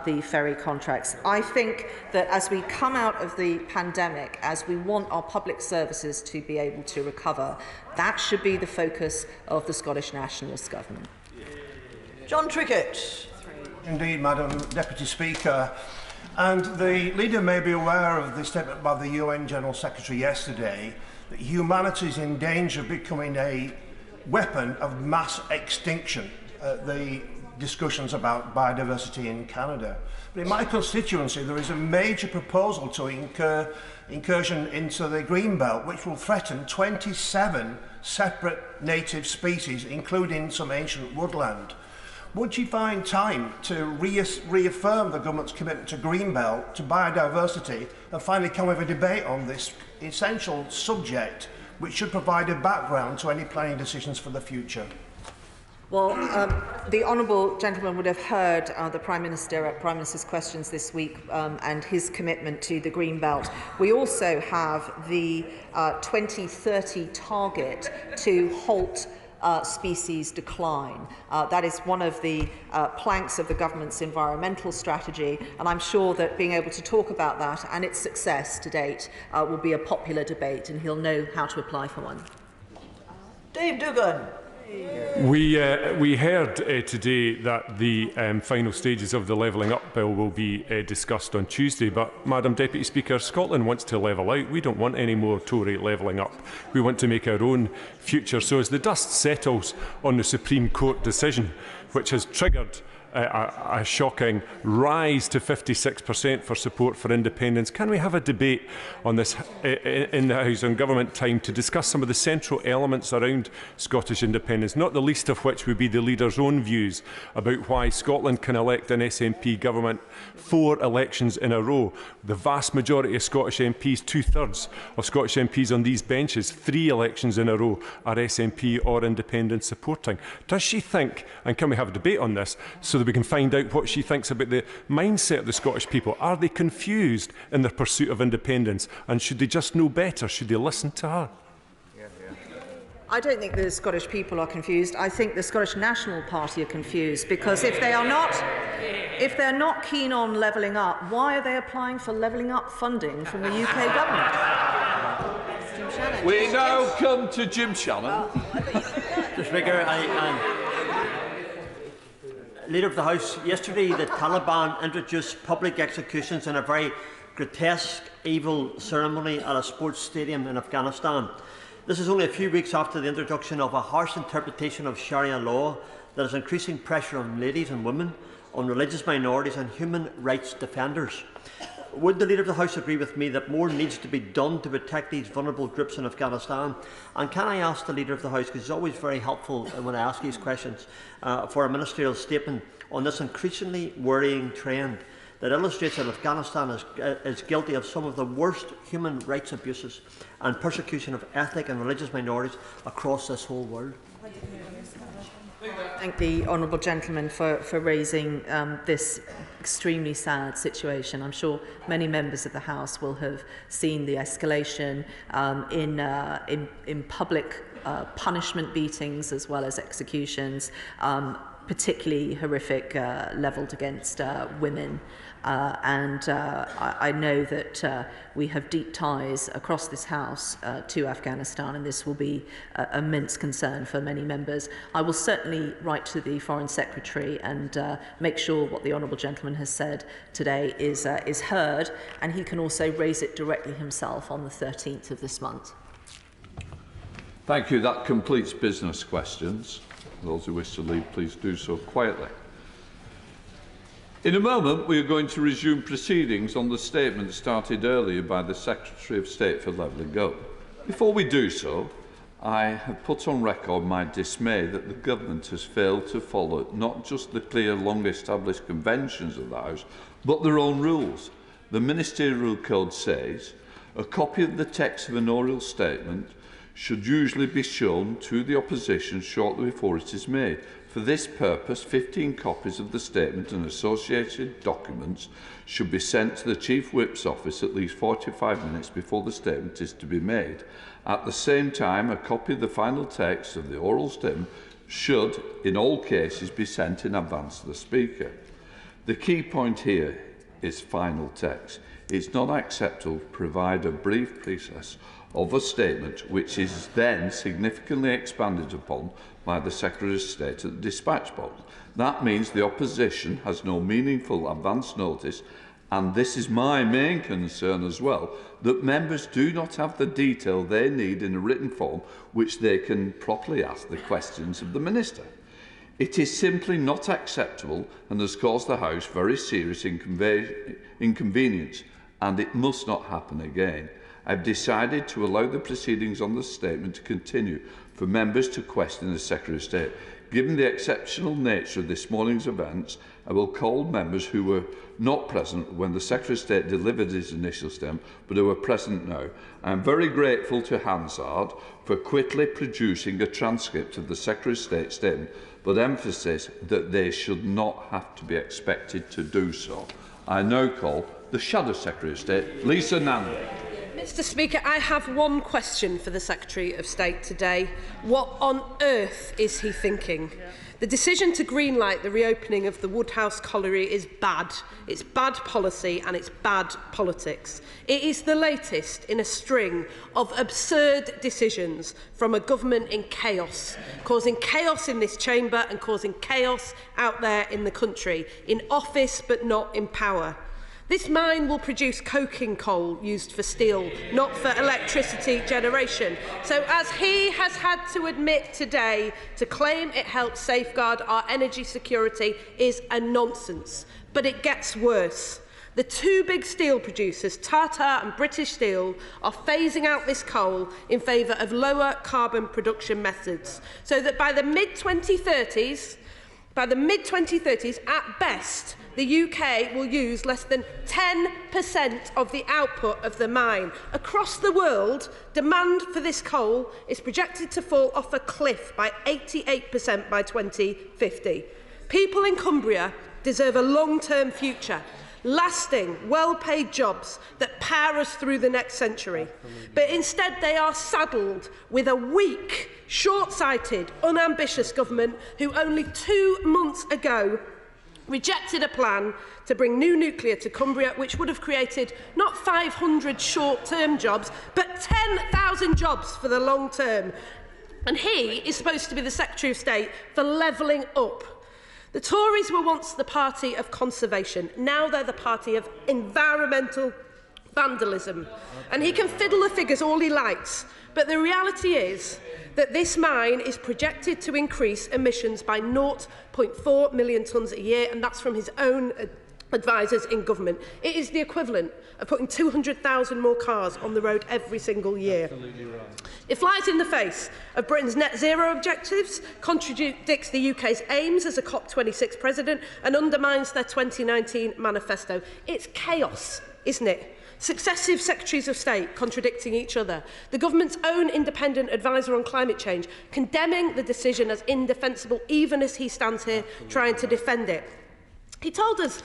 the ferry contracts. I think that as we come out of the pandemic, as we want our public services to be able to recover, that should be the focus of the Scottish Nationalist Government. John Trickett. Indeed, Madam Deputy Speaker. And the leader may be aware of the statement by the UN General Secretary yesterday that humanity is in danger of becoming a weapon of mass extinction. The discussions about biodiversity in Canada. But in my constituency, there is a major proposal to incursion into the Greenbelt, which will threaten 27 separate native species, including some ancient woodland. Would you find time to reaffirm the government's commitment to Greenbelt, to biodiversity, and finally come with a debate on this essential subject, which should provide a background to any planning decisions for the future? Well, the honourable gentleman would have heard the Prime Minister's questions this week and his commitment to the Greenbelt. We also have the 2030 target to halt species decline. That is one of the planks of the government's environmental strategy, and I'm sure that being able to talk about that and its success to date will be a popular debate, and he'll know how to apply for one. Dave Duggan. We heard today that the final stages of the Levelling Up Bill will be discussed on Tuesday, but, Madam Deputy Speaker, Scotland wants to level out. We don't want any more Tory levelling up. We want to make our own future. So as the dust settles on the Supreme Court decision, which has triggered a shocking rise to 56% for support for independence, can we have a debate on this in the House on Government time to discuss some of the central elements around Scottish independence, not the least of which would be the Leader's own views about why Scotland can elect an SNP government 4 elections in a row. The vast majority of Scottish MPs, 2/3 of Scottish MPs on these benches, 3 elections in a row are SNP or independent supporting. Does she think, and can we have a debate on this, so that we can find out what she thinks about the mindset of the Scottish people? Are they confused in their pursuit of independence? And should they just know better? Should they listen to her? I don't think the Scottish people are confused. I think the Scottish National Party are confused, because if they're not keen on levelling up, why are they applying for levelling up funding from the UK government? We now come to Jim Shannon. Mr. Speaker, Leader of the House, yesterday the Taliban introduced public executions in a very grotesque, evil ceremony at a sports stadium in Afghanistan. This is only a few weeks after the introduction of a harsh interpretation of Sharia law that is increasing pressure on ladies and women, on religious minorities and human rights defenders. Would the Leader of the House agree with me that more needs to be done to protect these vulnerable groups in Afghanistan? And can I ask the Leader of the House, because it's always very helpful when I ask these questions, for a ministerial statement on this increasingly worrying trend that illustrates that Afghanistan is guilty of some of the worst human rights abuses and persecution of ethnic and religious minorities across this whole world? Thank the honourable gentleman for raising this extremely sad situation. I'm sure many members of the House will have seen the escalation in public punishment beatings as well as executions, particularly horrific, levelled against women. I know that we have deep ties across this House to Afghanistan, and this will be a immense concern for many members. I will certainly write to the Foreign Secretary and make sure what the Honourable Gentleman has said today is heard, and he can also raise it directly himself on the 13th of this month. Thank you. That completes business questions. Those who wish to leave, please do so quietly. In a moment, we are going to resume proceedings on the statement started earlier by the Secretary of State for Levelling Up. Before we do so, I have put on record my dismay that the Government has failed to follow not just the clear, long-established conventions of the House, but their own rules. The Ministerial Code says a copy of the text of an oral statement should usually be shown to the opposition shortly before it is made. For this purpose, 15 copies of the statement and associated documents should be sent to the Chief Whip's office at least 45 minutes before the statement is to be made. At the same time, a copy of the final text of the oral statement should, in all cases, be sent in advance to the Speaker. The key point here is final text. It's not acceptable to provide a brief preface of a statement which is then significantly expanded upon by the Secretary of State at the dispatch box. That means the opposition has no meaningful advance notice, and this is my main concern as well, that members do not have the detail they need in a written form which they can properly ask the questions of the Minister. It is simply not acceptable and has caused the House very serious inconvenience, and it must not happen again. I have decided to allow the proceedings on the statement to continue for members to question the Secretary of State. Given the exceptional nature of this morning's events, I will call members who were not present when the Secretary of State delivered his initial statement, but who are present now. I am very grateful to Hansard for quickly producing a transcript of the Secretary of State statement, but emphasise that they should not have to be expected to do so. I now call the Shadow Secretary of State, Lisa Nandy. Mr. Speaker, I have one question for the Secretary of State today. What on earth is he thinking? The decision to greenlight the reopening of the Woodhouse Colliery is bad. It's bad policy and it's bad politics. It is the latest in a string of absurd decisions from a government in chaos, causing chaos in this chamber and causing chaos out there in the country, in office but not in power. This mine will produce coking coal used for steel, not for electricity generation. So as he has had to admit today, to claim it helps safeguard our energy security is a nonsense. But it gets worse. The two big steel producers, Tata and British Steel, are phasing out this coal in favour of lower carbon production methods, so that by the mid-2030s, at best, the UK will use less than 10% of the output of the mine. Across the world, demand for this coal is projected to fall off a cliff by 88% by 2050. People in Cumbria deserve a long-term future, lasting, well-paid jobs that power us through the next century. But instead, they are saddled with a weak, short-sighted, unambitious government who only 2 months ago rejected a plan to bring new nuclear to Cumbria, which would have created not 500 short-term jobs, but 10,000 jobs for the long term. And he is supposed to be the Secretary of State for levelling up. The Tories were once the party of conservation. Now they're the party of environmental vandalism. And he can fiddle the figures all he likes, but the reality is that this mine is projected to increase emissions by 0.4 million tonnes a year, and that's from his own advisers in government. It is the equivalent of putting 200,000 more cars on the road every single year. Absolutely right. It flies in the face of Britain's net zero objectives, contradicts the UK's aims as a COP26 president, and undermines their 2019 manifesto. It's chaos, isn't it? Successive Secretaries of State contradicting each other. The government's own independent advisor on climate change condemning the decision as indefensible, even as he stands here trying to defend it. He told us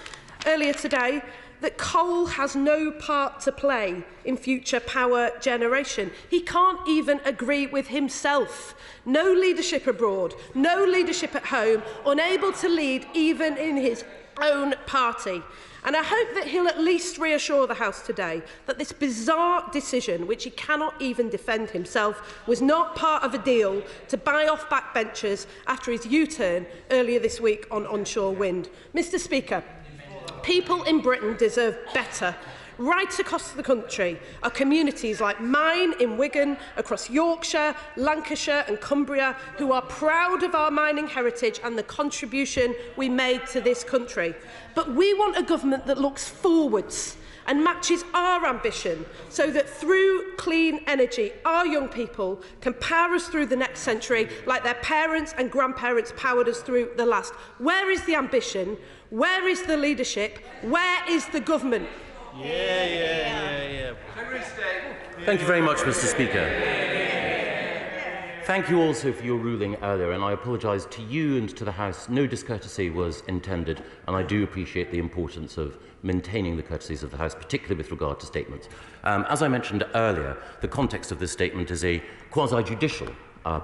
earlier today that coal has no part to play in future power generation. He can't even agree with himself. No leadership abroad, no leadership at home, unable to lead even in his own party. And I hope that he'll at least reassure the House today that this bizarre decision, which he cannot even defend himself, was not part of a deal to buy off backbenchers after his U-turn earlier this week on onshore wind. Mr. Speaker, people in Britain deserve better. Right across the country are communities like mine in Wigan, across Yorkshire, Lancashire and Cumbria, who are proud of our mining heritage and the contribution we made to this country. But we want a government that looks forwards and matches our ambition so that through clean energy, our young people can power us through the next century like their parents and grandparents powered us through the last. Where is the ambition? Where is the leadership? Where is the government? Thank you very much, Mr. Speaker. Thank you also for your ruling earlier, and I apologise to you and to the House. No discourtesy was intended, and I do appreciate the importance of maintaining the courtesies of the House, particularly with regard to statements. As I mentioned earlier, the context of this statement is a quasi-judicial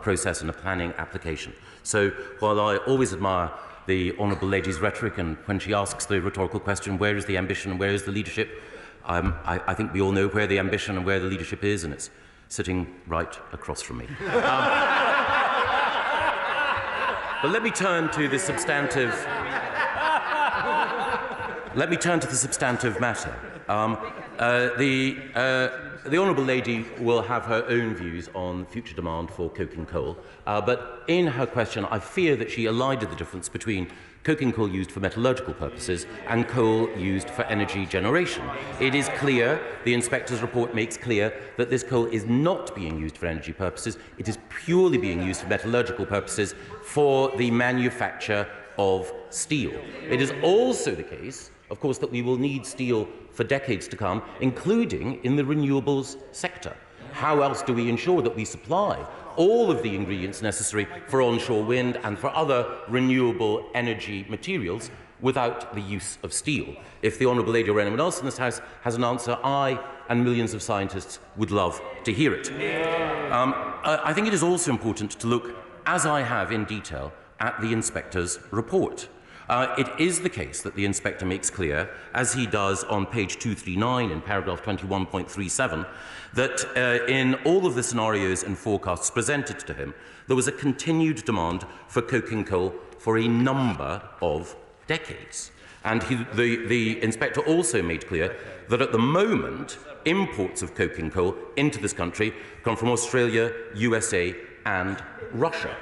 process and a planning application. So while I always admire the Honourable Lady's rhetoric, and when she asks the rhetorical question, where is the ambition and where is the leadership, I think we all know where the ambition and where the leadership is, and it's sitting right across from me. But let me turn to the substantive. Let me turn to the substantive matter. The Honourable Lady will have her own views on future demand for coking coal, but in her question I fear that she elided the difference between coking coal used for metallurgical purposes and coal used for energy generation. It is clear, the inspector's report makes clear, that this coal is not being used for energy purposes. It is purely being used for metallurgical purposes for the manufacture of steel. It is also the case, of course, that we will need steel for decades to come, including in the renewables sector. How else do we ensure that we supply all of the ingredients necessary for onshore wind and for other renewable energy materials without the use of steel? If the Honourable Lady or anyone else in this House has an answer, I and millions of scientists would love to hear it. I think it is also important to look, as I have in detail, at the inspector's report. It is the case that the inspector makes clear, as he does on page 239 in paragraph 21.37, that in all of the scenarios and forecasts presented to him, there was a continued demand for coking coal for a number of decades. And the inspector also made clear that at the moment, imports of coking coal into this country come from Australia, USA, and Russia.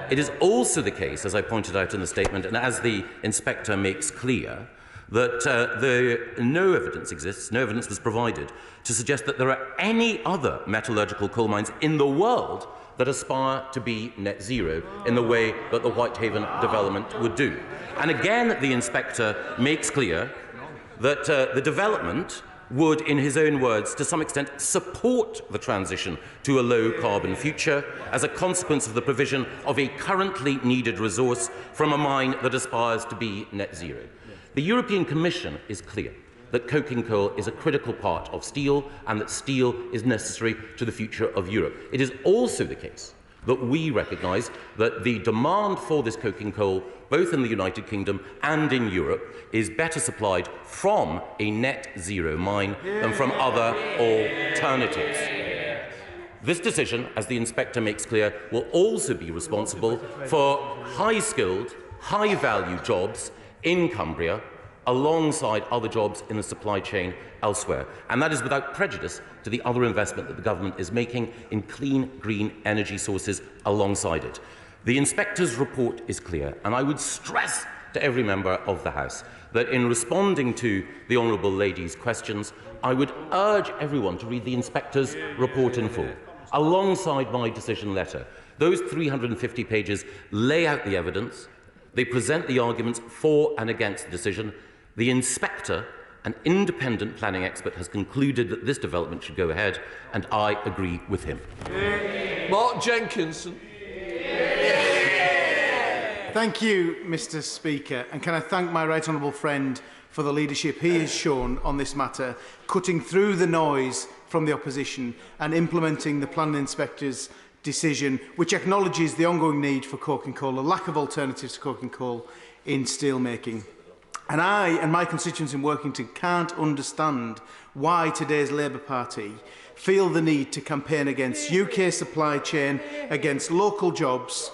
It is also the case, as I pointed out in the statement, and as the inspector makes clear, that no evidence exists, no evidence was provided to suggest that there are any other metallurgical coal mines in the world that aspire to be net zero in the way that the Whitehaven development would do. And again, the inspector makes clear that the development would, in his own words, to some extent support the transition to a low-carbon future as a consequence of the provision of a currently needed resource from a mine that aspires to be net zero. The European Commission is clear that coking coal is a critical part of steel and that steel is necessary to the future of Europe. It is also the case that we recognise that the demand for this coking coal, both in the United Kingdom and in Europe, is better supplied from a net zero mine than from other alternatives. This decision, as the inspector makes clear, will also be responsible for high-skilled, high-value jobs in Cumbria alongside other jobs in the supply chain elsewhere. And that is without prejudice to the other investment that the government is making in clean, green energy sources alongside it. The inspector's report is clear, and I would stress to every member of the House that in responding to the Honourable Lady's questions, I would urge everyone to read the inspector's report in full, alongside my decision letter. Those 350 pages lay out the evidence, they present the arguments for and against the decision. The inspector, an independent planning expert, has concluded that this development should go ahead, and I agree with him. Mark Jenkinson. Thank you, Mr. Speaker, and can I thank my right honourable friend for the leadership he has shown on this matter, cutting through the noise from the opposition and implementing the planning inspector's decision, which acknowledges the ongoing need for coking coal, the lack of alternatives to coking coal in steelmaking. And I and my constituents in Workington can't understand why today's Labour Party feel the need to campaign against UK supply chain, against local jobs,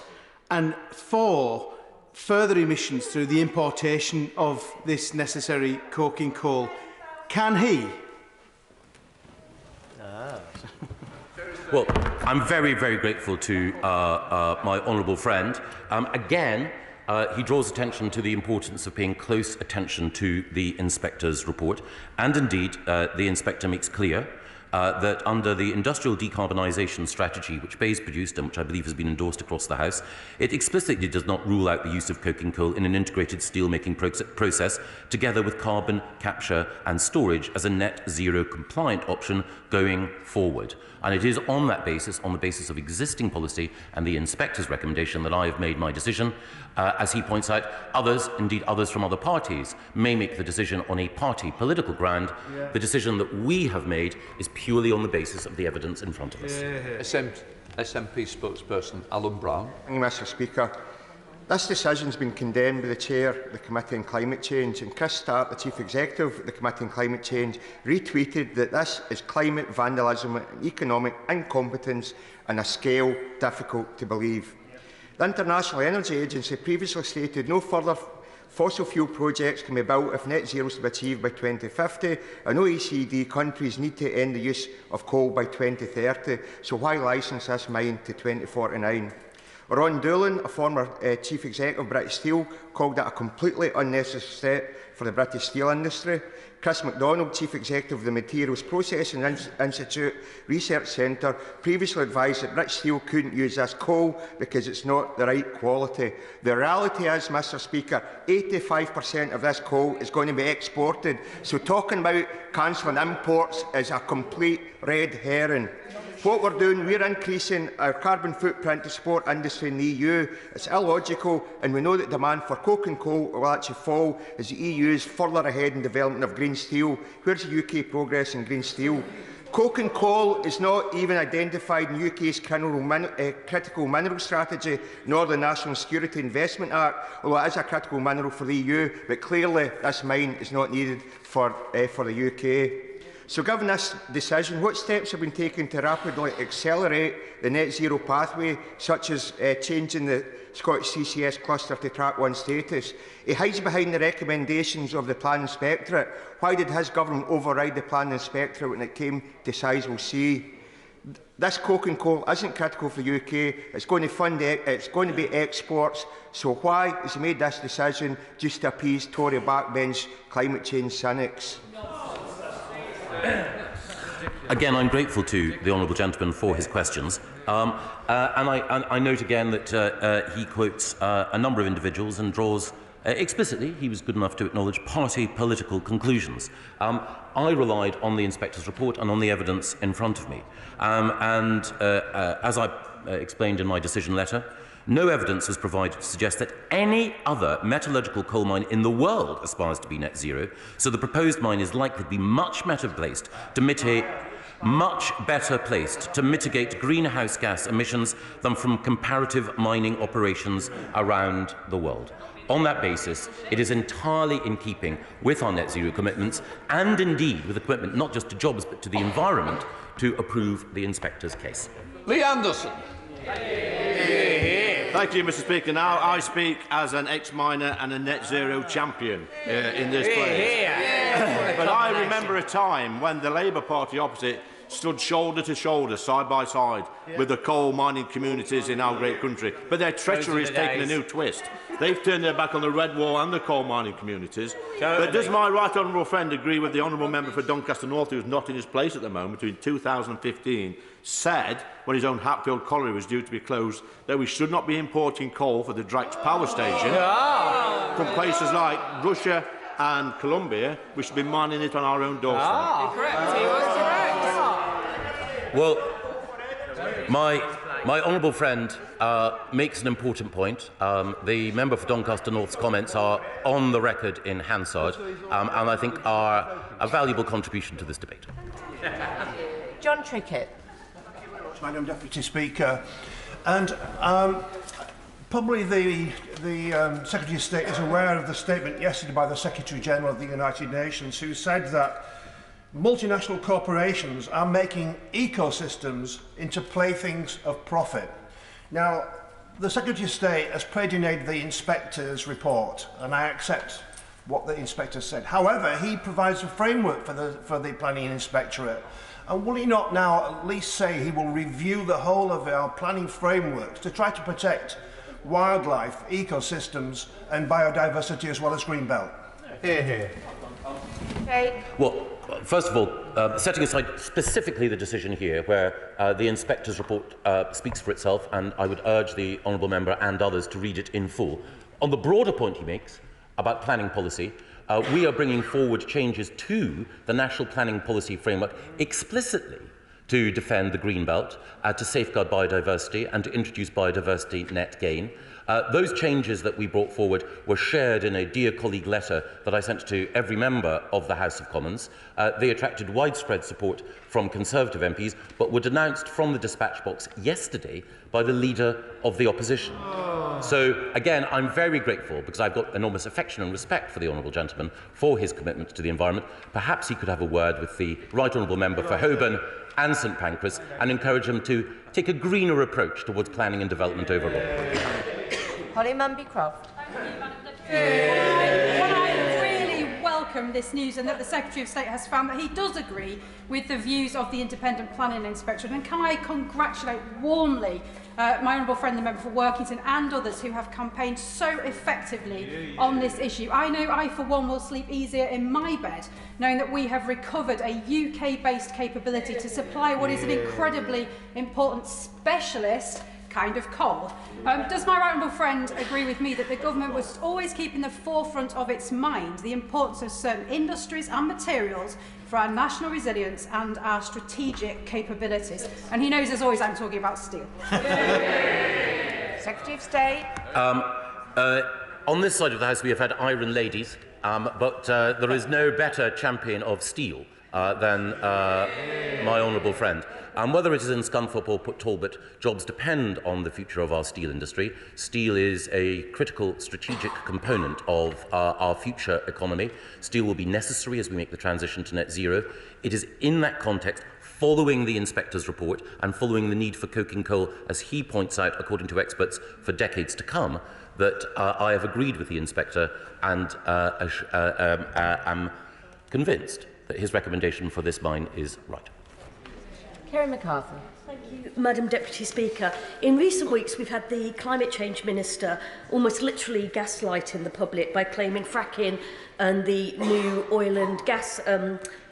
and for further emissions through the importation of this necessary coking coal. Can he? Well, I'm very, very grateful to my honourable friend. Again, he draws attention to the importance of paying close attention to the inspector's report, and indeed the inspector makes clear that under the industrial decarbonisation strategy which Bayes produced and which I believe has been endorsed across the House, it explicitly does not rule out the use of coking coal in an integrated steelmaking process together with carbon capture and storage as a net zero compliant option going forward. And it is on that basis, on the basis of existing policy and the inspector's recommendation, that I have made my decision. As he points out, others, indeed others from other parties, may make the decision on a party political ground. Yeah. The decision that we have made is purely on the basis of the evidence in front of us. SNP spokesperson Alan Brown. Thank you, Mr. Speaker. This decision has been condemned by the Chair of the Committee on Climate Change, and Chris Stark, the Chief Executive of the Committee on Climate Change, retweeted that this is climate vandalism and economic incompetence on a scale difficult to believe. The International Energy Agency previously stated no further fossil fuel projects can be built if net zero is to be achieved by 2050, and OECD countries need to end the use of coal by 2030, so why licence this mine to 2049? Ron Doolan, a former Chief Executive of British Steel, called it a completely unnecessary step for the British steel industry. Chris MacDonald, Chief Executive of the Materials Processing Institute Research Centre, previously advised that British Steel couldn't use this coal because it's not the right quality. The reality is, Mr. Speaker, 85% of this coal is going to be exported, so talking about cancelling imports is a complete red herring. What we're doing, we're increasing our carbon footprint to support industry in the EU. It's illogical, and we know that demand for coking coal will actually fall as the EU is further ahead in development of green steel. Where's the UK progress in green steel? Coking coal is not even identified in the UK's critical mineral strategy, nor the National Security Investment Act, although it is a critical mineral for the EU, but clearly this mine is not needed for the UK. So given this decision, what steps have been taken to rapidly accelerate the net zero pathway, such as changing the Scottish CCS cluster to Track 1 status? He hides behind the recommendations of the Planning Inspectorate. Why did his government override the Planning Inspectorate when it came to Sizewell C? This coking coal isn't critical for the UK. It's going to be exports. So why has he made this decision just to appease Tory backbench climate change cynics? Again, I'm grateful to the honourable gentleman for his questions. And I note again that he quotes a number of individuals and draws explicitly, he was good enough to acknowledge, party political conclusions. I relied on the inspector's report and on the evidence in front of me. As I explained in my decision letter, no evidence was provided to suggest that any other metallurgical coal mine in the world aspires to be net zero, so the proposed mine is likely to be much better placed to mitigate greenhouse gas emissions than from comparative mining operations around the world. On that basis, it is entirely in keeping with our net zero commitments, and indeed with a commitment not just to jobs but to the environment, to approve the inspector's case. Lee Anderson. Thank you, Mr. Speaker. Now I speak as an ex-miner and a net zero champion in this place. But I remember a time when the Labour Party opposite stood shoulder to shoulder, side by side, with the coal mining communities in our great country. But their treachery has taken a new twist. They've turned their back on the Red Wall and the coal mining communities. But does my right honourable friend agree with the honourable member for Doncaster North, who is not in his place at the moment, who in 2015 said, when his own Hatfield colliery was due to be closed, that we should not be importing coal for the Drax power station from places like Russia and Colombia? We should be mining it on our own doorstep. Correct. He was correct. Well, My honourable friend makes an important point. The member for Doncaster North's comments are on the record in Hansard, and I think are a valuable contribution to this debate. John Trickett. Madam Deputy Speaker, and probably the Secretary of State is aware of the statement yesterday by the Secretary General of the United Nations, who said that multinational corporations are making ecosystems into playthings of profit. Now, the Secretary of State has predinated the inspector's report, and I accept what the inspector said. However, he provides a framework for the Planning Inspectorate. And will he not now at least say he will review the whole of our planning frameworks to try to protect wildlife, ecosystems and biodiversity as well as Greenbelt? Okay. Well, first of all, setting aside specifically the decision here where the inspector's report speaks for itself, and I would urge the honourable member and others to read it in full. On the broader point he makes about planning policy, we are bringing forward changes to the National Planning Policy Framework explicitly to defend the Greenbelt, to safeguard biodiversity and to introduce biodiversity net gain. Those changes that we brought forward were shared in a dear colleague letter that I sent to every member of the House of Commons. They attracted widespread support from Conservative MPs, but were denounced from the dispatch box yesterday by the Leader of the Opposition. So, again, I'm very grateful, because I've got enormous affection and respect for the honourable gentleman for his commitment to the environment. Perhaps he could have a word with the right honourable member for Holborn and St Pancras and encourage him to take a greener approach towards planning and development overall. Holly Mumby-Croft. I really welcome this news, and that the Secretary of State has found that he does agree with the views of the Independent Planning Inspectorate. And can I congratulate warmly my honourable friend, the member for Workington, and others who have campaigned so effectively on this issue. I know I, for one, will sleep easier in my bed, knowing that we have recovered a UK-based capability to supply what is an incredibly important specialist kind of coal. Does my right honourable friend agree with me that the government was always keep in the forefront of its mind the importance of certain industries and materials for our national resilience and our strategic capabilities? And he knows, as always, I'm talking about steel. Secretary of State. On this side of the House, we have had iron ladies, but there is no better champion of steel than my honourable friend. Whether it is in Scunthorpe or Port Talbot, jobs depend on the future of our steel industry. Steel is a critical strategic component of our future economy. Steel will be necessary as we make the transition to net zero. It is in that context, following the inspector's report and following the need for coking coal, as he points out, according to experts, for decades to come, that I have agreed with the inspector and am convinced that his recommendation for this mine is right. Kerry McCarthy. Thank you, Madam Deputy Speaker. In recent weeks, we've had the Climate Change Minister almost literally gaslighting the public by claiming fracking and the new oil and gas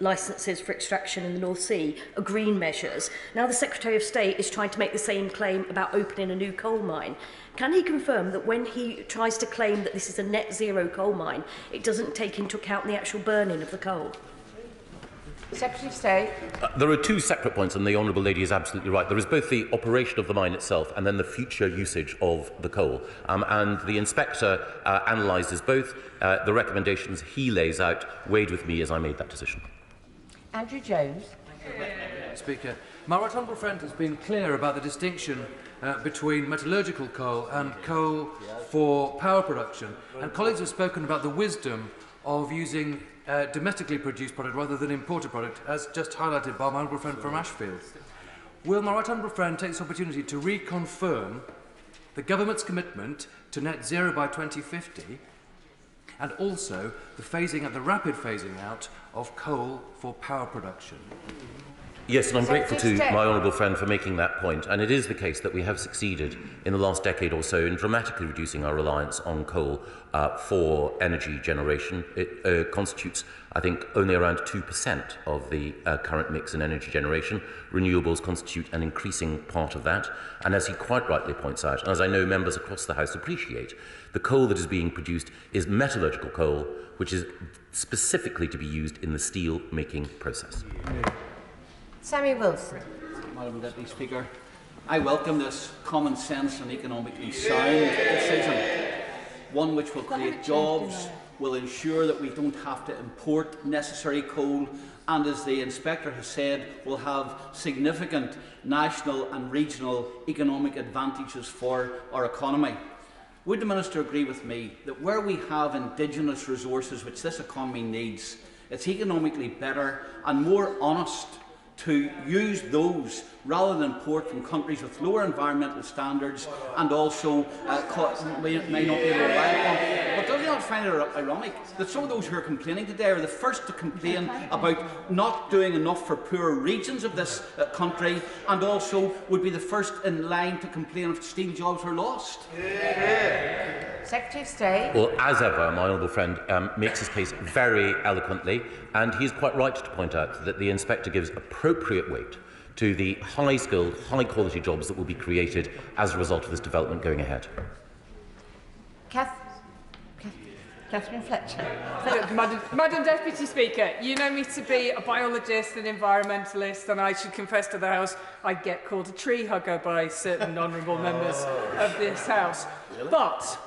licences for extraction in the North Sea are green measures. Now the Secretary of State is trying to make the same claim about opening a new coal mine. Can he confirm that when he tries to claim that this is a net zero coal mine, it doesn't take into account the actual burning of the coal? Secretary of State. There are two separate points, and the honourable lady is absolutely right. There is both the operation of the mine itself and then the future usage of the coal. And the inspector analyses both. The recommendations he lays out weighed with me as I made that decision. Andrew Jones. Speaker, my right honourable friend has been clear about the distinction between metallurgical coal and coal for power production. And colleagues have spoken about the wisdom of using domestically produced product rather than imported product, as just highlighted by my honourable friend from Ashfield. Will my right honourable friend take this opportunity to reconfirm the government's commitment to net zero by 2050 and also the phasing out, the rapid phasing out of coal for power production? Yes, and I'm grateful to my honourable friend for making that point. And it is the case that we have succeeded in the last decade or so in dramatically reducing our reliance on coal for energy generation. It constitutes, I think, only around 2% of the current mix in energy generation. Renewables constitute an increasing part of that. And as he quite rightly points out, and as I know members across the House appreciate, the coal that is being produced is metallurgical coal, which is specifically to be used in the steel-making process. Sammy Wilson. Madam Deputy Speaker, I welcome this common sense and economically sound decision, one which will create jobs, will ensure that we don't have to import necessary coal, and, as the Inspector has said, will have significant national and regional economic advantages for our economy. Would the Minister agree with me that where we have indigenous resources which this economy needs, it's economically better and more honest to use those rather than import from countries with lower environmental standards and also may not be able to rely upon? But does he not find it ironic that some of those who are complaining today are the first to complain about not doing enough for poorer regions of this country, and also would be the first in line to complain if steel jobs were lost? Secretary of State. Well, as ever, my honourable friend makes his case very eloquently, and he's quite right to point out that the Inspector gives appropriate weight to the high-skilled, high-quality jobs that will be created as a result of this development going ahead. Catherine Fletcher. Madam Deputy Speaker, you know me to be a biologist and environmentalist, and I should confess to the House I get called a tree hugger by certain honourable members of this House. Really? But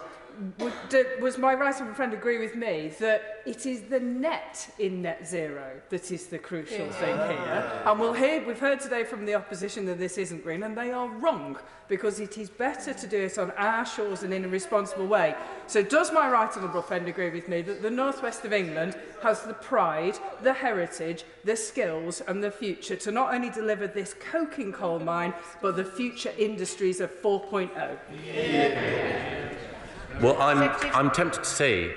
was my right honourable friend agree with me that it is the net in net zero that is the crucial thing here? And we've heard today from the opposition that this isn't green, and they are wrong, because it is better to do it on our shores and in a responsible way. So does my right honourable friend agree with me that the northwest of England has the pride, the heritage, the skills and the future to not only deliver this coking coal mine, but the future industries of 4.0? Well, I'm tempted to say,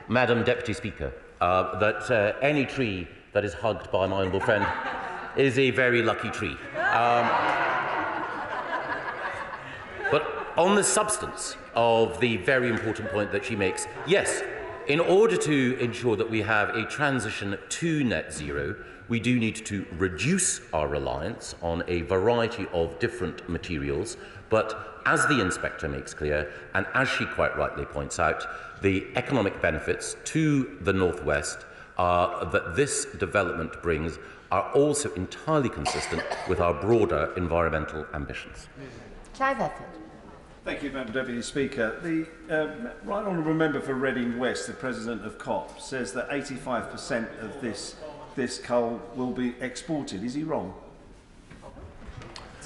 Madam Deputy Speaker, that any tree that is hugged by my honourable friend is a very lucky tree. But on the substance of the very important point that she makes, yes, in order to ensure that we have a transition to net zero, we do need to reduce our reliance on a variety of different materials, but as the Inspector makes clear, and as she quite rightly points out, the economic benefits to the North West that this development brings are also entirely consistent with our broader environmental ambitions. Clive Efford. Thank you, Madam Deputy Speaker. The Right Honourable Member for Reading West, the President of COP, says that 85% of this coal will be exported. Is he wrong?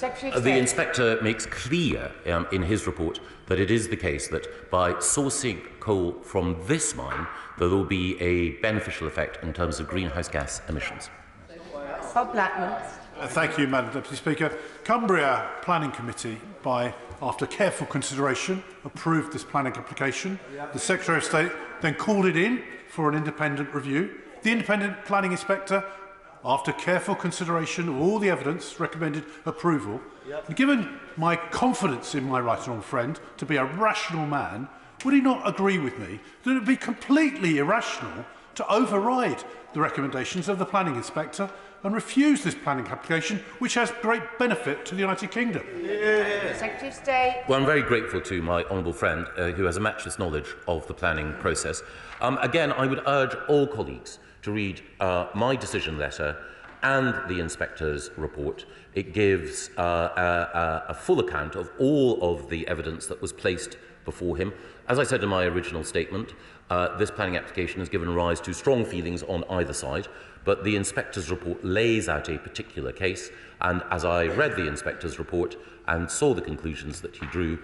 The Inspector makes clear in his report that it is the case that by sourcing coal from this mine, there will be a beneficial effect in terms of greenhouse gas emissions. Bob Blackman. Thank you, Madam Deputy Speaker. Cumbria Planning Committee, after careful consideration, approved this planning application. The Secretary of State then called it in for an independent review. The independent planning inspector, after careful consideration of all the evidence, recommended approval. And given my confidence in my right honourable friend to be a rational man, would he not agree with me that it would be completely irrational to override the recommendations of the planning inspector and refuse this planning application, which has great benefit to the United Kingdom? Secretary of State. Well, I'm very grateful to my honourable friend who has a matchless knowledge of the planning process. Again, I would urge all colleagues to read my decision letter and the Inspector's report. It gives a full account of all of the evidence that was placed before him. As I said in my original statement, this planning application has given rise to strong feelings on either side, but the Inspector's report lays out a particular case, and as I read the Inspector's report and saw the conclusions that he drew,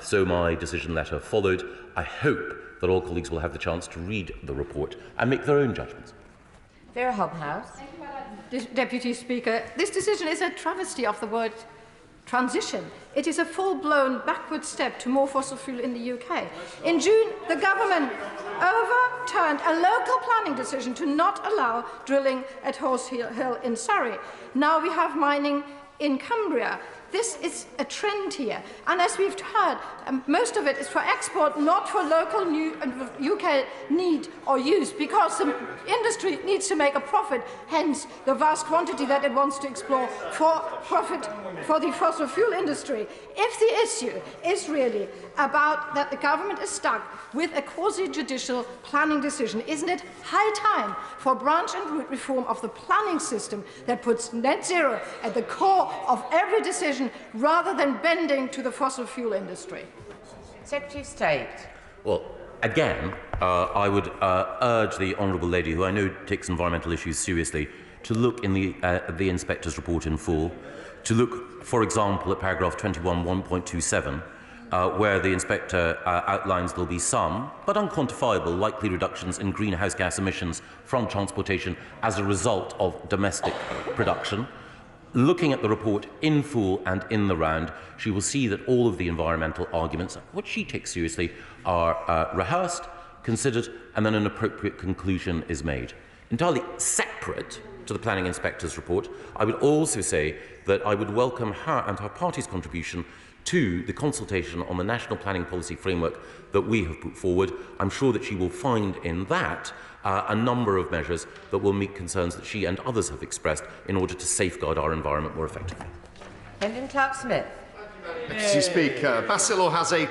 so my decision letter followed. I hope that all colleagues will have the chance to read the report and make their own judgments. Vera Hobhouse. Deputy Speaker, this decision is a travesty of the word transition. It is a full-blown backward step to more fossil fuel in the UK. In June, the government overturned a local planning decision to not allow drilling at Horse Hill in Surrey. Now we have mining in Cumbria. This is a trend here, and as we've heard, most of it is for export, not for local UK need or use, because the industry needs to make a profit, hence the vast quantity that it wants to explore for profit for the fossil fuel industry. If the issue is really about that the government is stuck with a quasi-judicial planning decision, isn't it high time for branch and root reform of the planning system that puts net zero at the core of every decision decision rather than bending to the fossil fuel industry? Secretary of State. Well, again, I would urge the honourable lady, who I know takes environmental issues seriously, to look in the inspector's report in full, to look, for example, at paragraph 21.1.27, where the inspector outlines there will be some, but unquantifiable, likely reductions in greenhouse gas emissions from transportation as a result of domestic production. Looking at the report in full and in the round, she will see that all of the environmental arguments, which she takes seriously, are rehearsed, considered, and then an appropriate conclusion is made. Entirely separate to the Planning Inspector's report, I would also say that I would welcome her and her party's contribution to the consultation on the National Planning Policy Framework that we have put forward. I'm sure that she will find in that a number of measures that will meet concerns that she and others have expressed in order to safeguard our environment more effectively. Brendan Clark-Smith. Mr. Speaker, Bacillor has a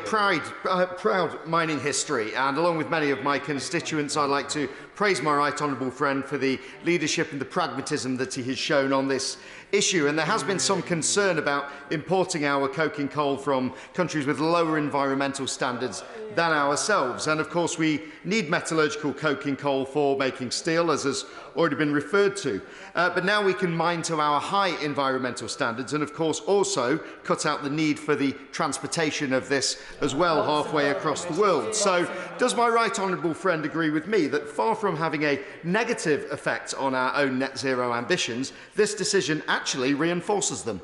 proud mining history, and along with many of my constituents, I'd like to praise my right honourable friend for the leadership and the pragmatism that he has shown on this issue. And there has been some concern about importing our coking coal from countries with lower environmental standards than ourselves. And of course, we need metallurgical coking coal for making steel, as has already been referred to. But now we can mine to our high environmental standards, and of course also cut out the need for the transportation of this as well halfway across the world. So does my right honourable friend agree with me that far from having a negative effect on our own net zero ambitions, this decision actually reinforces them?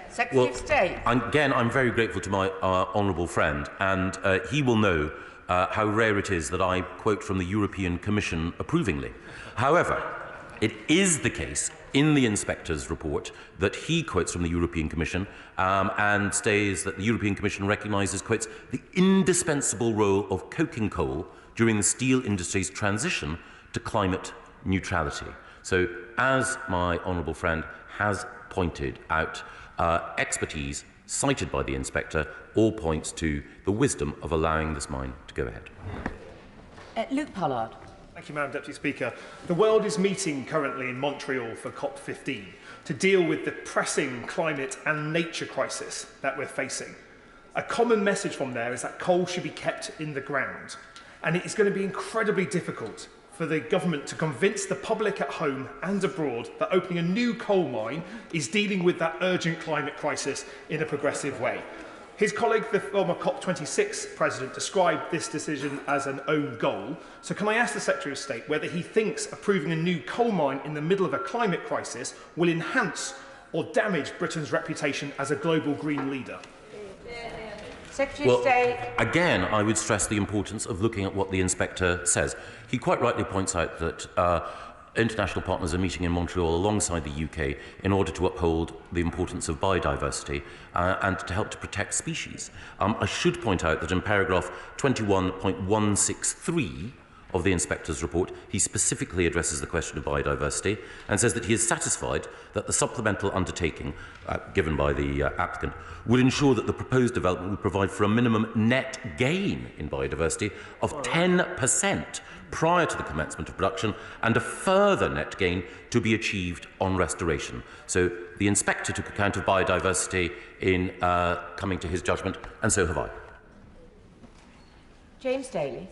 Secretary of State. Again, I'm very grateful to my honourable friend, and he will know how rare it is that I quote from the European Commission approvingly. However, it is the case in the inspector's report that he quotes from the European Commission and states that the European Commission recognises, quotes, the indispensable role of coking coal during the steel industry's transition to climate neutrality. So, as my honourable friend has pointed out, expertise cited by the inspector all points to the wisdom of allowing this mine to go ahead. Luke Pollard. Thank you, Madam Deputy Speaker. The world is meeting currently in Montreal for COP15 to deal with the pressing climate and nature crisis that we're facing. A common message from there is that coal should be kept in the ground, and it is going to be incredibly difficult for the government to convince the public at home and abroad that opening a new coal mine is dealing with that urgent climate crisis in a progressive way. His colleague, the former COP26 president, described this decision as an own goal. So can I ask the Secretary of State whether he thinks approving a new coal mine in the middle of a climate crisis will enhance or damage Britain's reputation as a global green leader? Secretary of State. Again, I would stress the importance of looking at what the inspector says. He quite rightly points out that international partners are meeting in Montreal alongside the UK in order to uphold the importance of biodiversity and to help to protect species. I should point out that in paragraph 21.163 of the inspector's report, he specifically addresses the question of biodiversity and says that he is satisfied that the supplemental undertaking given by the applicant would ensure that the proposed development would provide for a minimum net gain in biodiversity of 10% prior to the commencement of production and a further net gain to be achieved on restoration. So the inspector took account of biodiversity in coming to his judgment, and so have I. James Daly.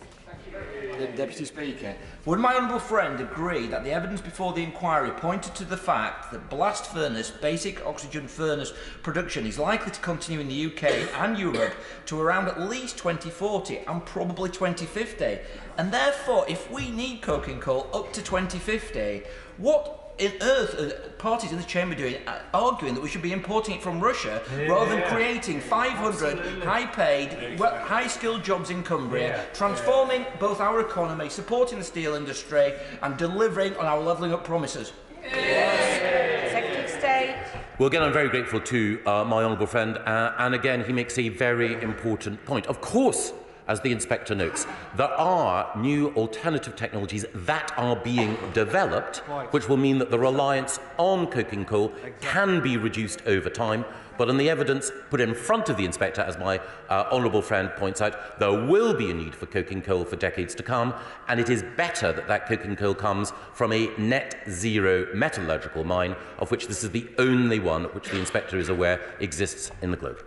Deputy Speaker, would my honourable friend agree that the evidence before the inquiry pointed to the fact that blast furnace, basic oxygen furnace production is likely to continue in the UK and Europe to around at least 2040 and probably 2050? And therefore, if we need coking coal up to 2050, what on earth are parties in the chamber doing, arguing that we should be importing it from Russia rather than creating 500 high-paid, high-skilled jobs in Cumbria, transforming both our economy, supporting the steel industry and delivering on our levelling up promises? Secretary of State. Well, again, I'm very grateful to my honourable friend, and again, he makes a very important point. Of course, as the Inspector notes, there are new alternative technologies that are being developed, which will mean that the reliance on coking coal can be reduced over time. But on the evidence put in front of the Inspector, as my honourable friend points out, there will be a need for coking coal for decades to come, and it is better that that coking coal comes from a net zero metallurgical mine, of which this is the only one which the Inspector is aware exists in the globe.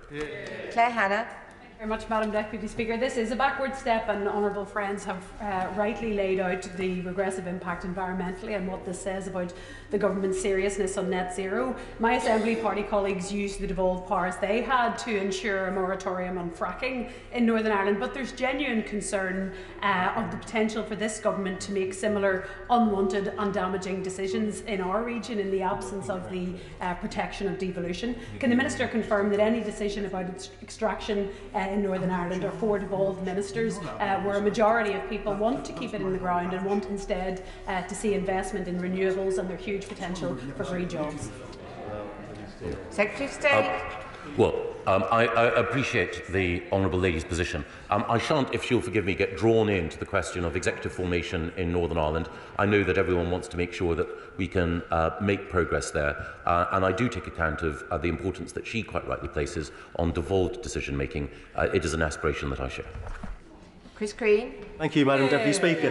Claire Hannah. Very much, Madam Deputy Speaker. This is a backward step, and honourable friends have rightly laid out the regressive impact environmentally and what this says about the government's seriousness on net zero. My Assembly Party colleagues used the devolved powers they had to ensure a moratorium on fracking in Northern Ireland, but there's genuine concern of the potential for this government to make similar unwanted and damaging decisions in our region in the absence of the protection of devolution. Can the Minister confirm that any decision about extraction in Northern Ireland are for devolved ministers, where a majority of people want to keep it in the ground and want instead to see investment in renewables and their huge potential for green jobs? Secretary of State. I appreciate the honourable lady's position. I shan't, if she'll forgive me, get drawn into the question of executive formation in Northern Ireland. I know that everyone wants to make sure that we can make progress there, and I do take account of the importance that she quite rightly places on devolved decision-making. It is an aspiration that I share. Chris Green. Thank you, Madam Deputy Speaker.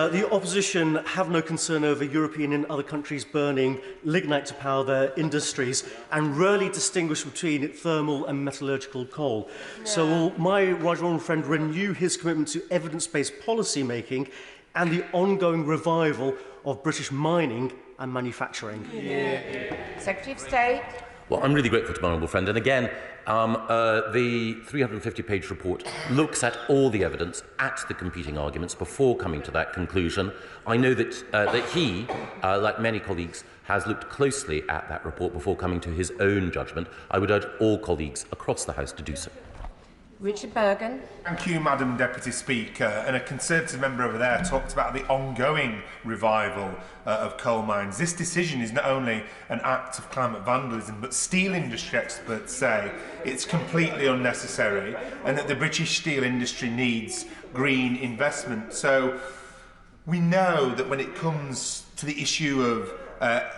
The opposition have no concern over European and other countries burning lignite to power their industries and rarely distinguish between thermal and metallurgical coal. No. So will my right honourable friend renew his commitment to evidence-based policy making and the ongoing revival of British mining and manufacturing? Secretary of State. Well, I'm really grateful to my honourable friend, and again, the 350-page report looks at all the evidence, at the competing arguments, before coming to that conclusion. I know that, that he, like many colleagues, has looked closely at that report before coming to his own judgment. I would urge all colleagues across the House to do so. Richard Bergen. Thank you, Madam Deputy Speaker. And a Conservative member over there talked about the ongoing revival of coal mines. This decision is not only an act of climate vandalism, but steel industry experts say it's completely unnecessary and that the British steel industry needs green investment. So we know that when it comes to the issue of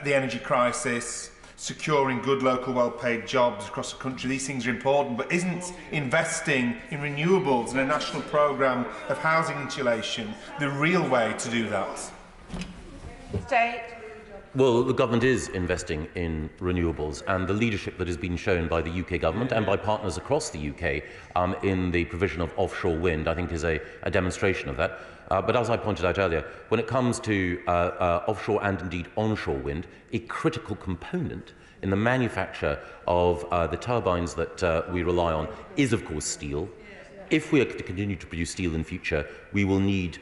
the energy crisis, securing good local well-paid jobs across the country, these things are important, but isn't investing in renewables and a national programme of housing insulation the real way to do that? State. Well, the government is investing in renewables, and the leadership that has been shown by the UK government and by partners across the UK in the provision of offshore wind, I think, is a demonstration of that. But as I pointed out earlier, when it comes to offshore and indeed onshore wind, a critical component in the manufacture of the turbines that we rely on is, of course, steel. If we are to continue to produce steel in future, we will need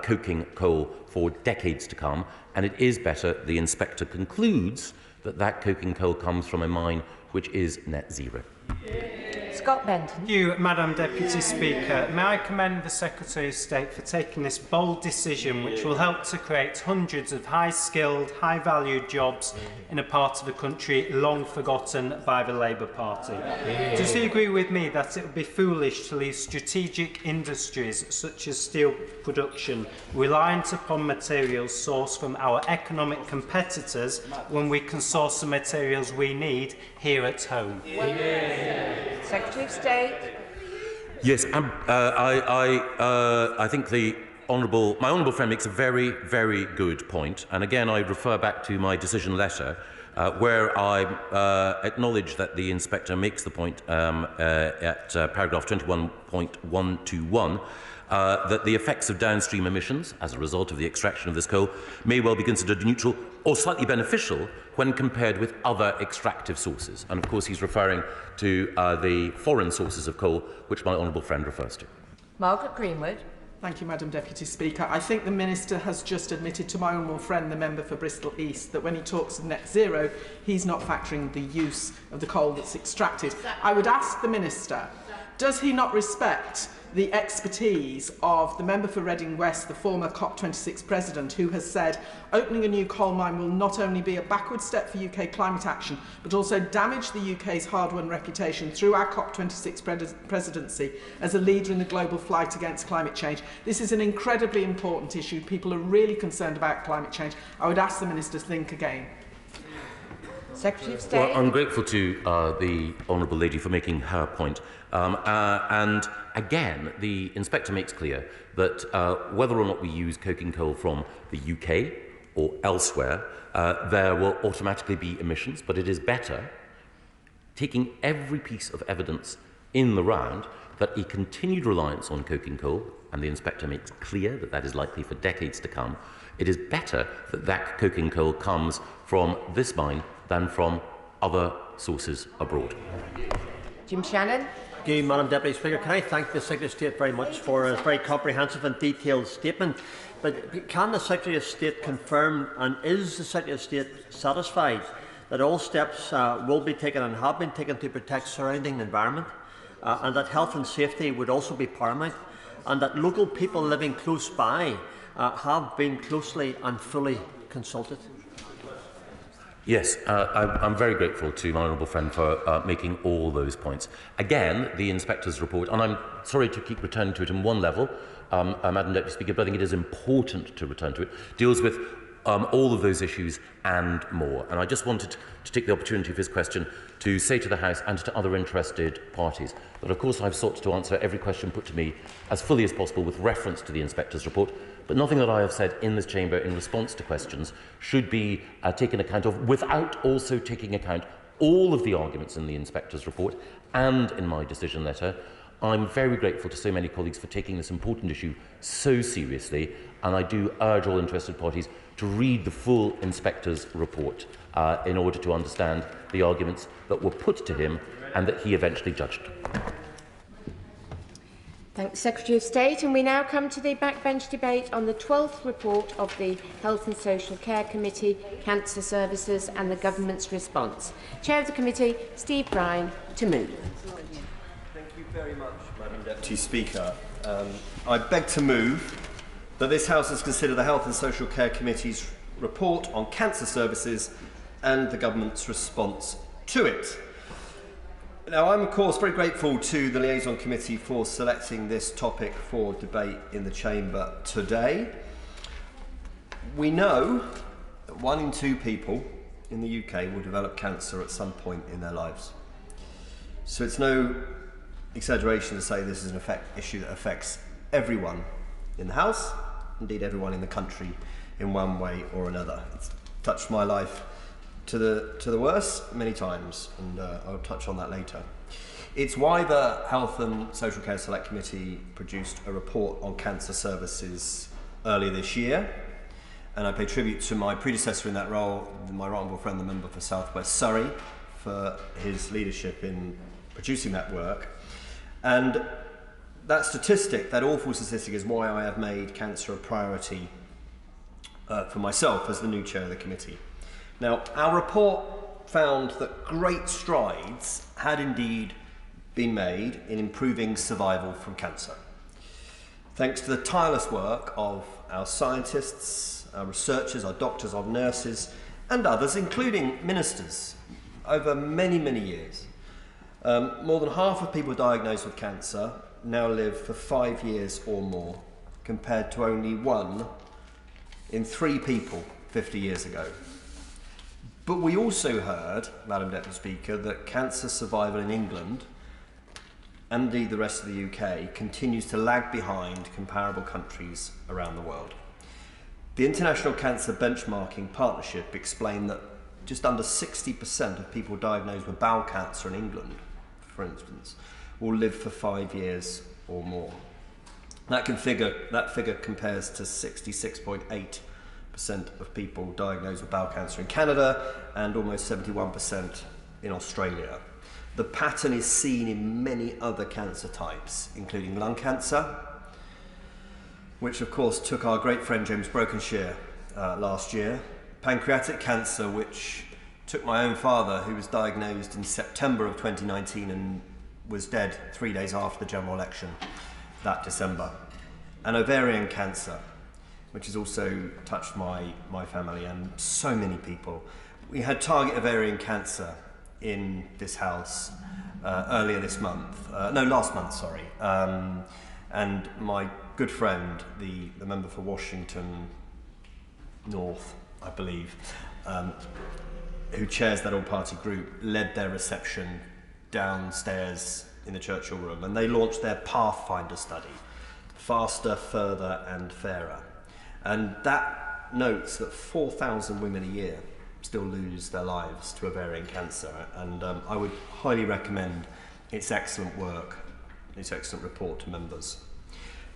coking coal for decades to come, and it is better, the Inspector concludes, that that coking coal comes from a mine which is net zero. Scott Benton. Thank you, Madam Deputy Speaker. May I commend the Secretary of State for taking this bold decision which will help to create hundreds of high-skilled, high-valued jobs in a part of the country long forgotten by the Labour Party. Does he agree with me that it would be foolish to leave strategic industries such as steel production reliant upon materials sourced from our economic competitors when we can source the materials we need here at home? Secretary of State. Yes, I think my honourable friend makes a very, very good point. And again, I refer back to my decision letter, where I acknowledge that the Inspector makes the point at paragraph 21.121, that the effects of downstream emissions as a result of the extraction of this coal may well be considered neutral or slightly beneficial when compared with other extractive sources. And of course he's referring to the foreign sources of coal, which my honourable friend refers to. Margaret Greenwood. Thank you, Madam Deputy Speaker. I think the Minister has just admitted to my honourable friend, the member for Bristol East, that when he talks of net zero, he's not factoring the use of the coal that's extracted. I would ask the Minister, does he not respect the expertise of the member for Reading West, the former COP26 president, who has said opening a new coal mine will not only be a backward step for UK climate action, but also damage the UK's hard-won reputation through our COP26 presidency as a leader in the global fight against climate change. This is an incredibly important issue. People are really concerned about climate change. I would ask the Minister to think again. Secretary of State. Well, I'm grateful to the Honourable Lady for making her point. And again, the Inspector makes clear that whether or not we use coking coal from the UK or elsewhere, there will automatically be emissions, but it is better, taking every piece of evidence in the round, that a continued reliance on coking coal, and the Inspector makes clear that that is likely for decades to come, it is better that that coking coal comes from this mine than from other sources abroad. Jim Shannon. Thank you, Madam Deputy Speaker. Can I thank the Secretary of State very much for a very comprehensive and detailed statement. But can the Secretary of State confirm, and is the Secretary of State satisfied that all steps will be taken and have been taken to protect surrounding environment, and that health and safety would also be paramount, and that local people living close by have been closely and fully consulted? Yes, I'm very grateful to my honourable friend for making all those points. Again, the Inspector's report, and I'm sorry to keep returning to it in one level, Madam Deputy Speaker, but I think it is important to return to it, deals with all of those issues and more. And I just wanted to take the opportunity of his question to say to the House and to other interested parties that, of course, I've sought to answer every question put to me as fully as possible with reference to the Inspector's report, but nothing that I have said in this chamber in response to questions should be taken account of without also taking account all of the arguments in the Inspector's report and in my decision letter. I'm very grateful to so many colleagues for taking this important issue so seriously, and I do urge all interested parties to read the full Inspector's report in order to understand the arguments that were put to him and that he eventually judged. Thanks, Secretary of State. And we now come to the backbench debate on the 12th report of the Health and Social Care Committee, Cancer Services and the Government's response. Chair of the committee, Steve Bryan, to move. Thank you very much, Madam Deputy Speaker. I beg to move that this House has considered the Health and Social Care Committee's report on cancer services and the Government's response to it. Now, I'm of course very grateful to the Liaison Committee for selecting this topic for debate in the Chamber today. We know that 1 in 2 people in the UK will develop cancer at some point in their lives. So it's no exaggeration to say this is an issue that affects everyone in the House, indeed everyone in the country in one way or another. It's touched my life to the worse many times, and I'll touch on that later. It's why the Health and Social Care Select Committee produced a report on cancer services earlier this year, and I pay tribute to my predecessor in that role, my right honourable friend, the member for South West Surrey, for his leadership in producing that work. And that statistic, that awful statistic, is why I have made cancer a priority for myself as the new chair of the committee. Now, our report found that great strides had indeed been made in improving survival from cancer, thanks to the tireless work of our scientists, our researchers, our doctors, our nurses, and others, including ministers, over many, many years. More than half of people diagnosed with cancer now live for 5 years or more, compared to only 1 in 3 people 50 years ago. But we also heard, Madam Deputy Speaker, that cancer survival in England, and indeed the rest of the UK, continues to lag behind comparable countries around the world. The International Cancer Benchmarking Partnership explained that just under 60% of people diagnosed with bowel cancer in England, for instance, will live for 5 years or more. That figure compares to 66.8% of people diagnosed with bowel cancer in Canada and almost 71% in Australia. The pattern is seen in many other cancer types, including lung cancer, which of course took our great friend James Brokenshire last year, pancreatic cancer, which took my own father, who was diagnosed in September of 2019 and was dead 3 days after the general election, that December. And ovarian cancer, which has also touched my family and so many people. We had target ovarian cancer in this house earlier this month, last month, sorry. And my good friend, the member for Washington North, I believe, who chairs that all-party group, led their reception downstairs in the Churchill room, and they launched their Pathfinder study, Faster, Further and Fairer. And that notes that 4,000 women a year still lose their lives to ovarian cancer, and I would highly recommend its excellent work, its excellent report to members.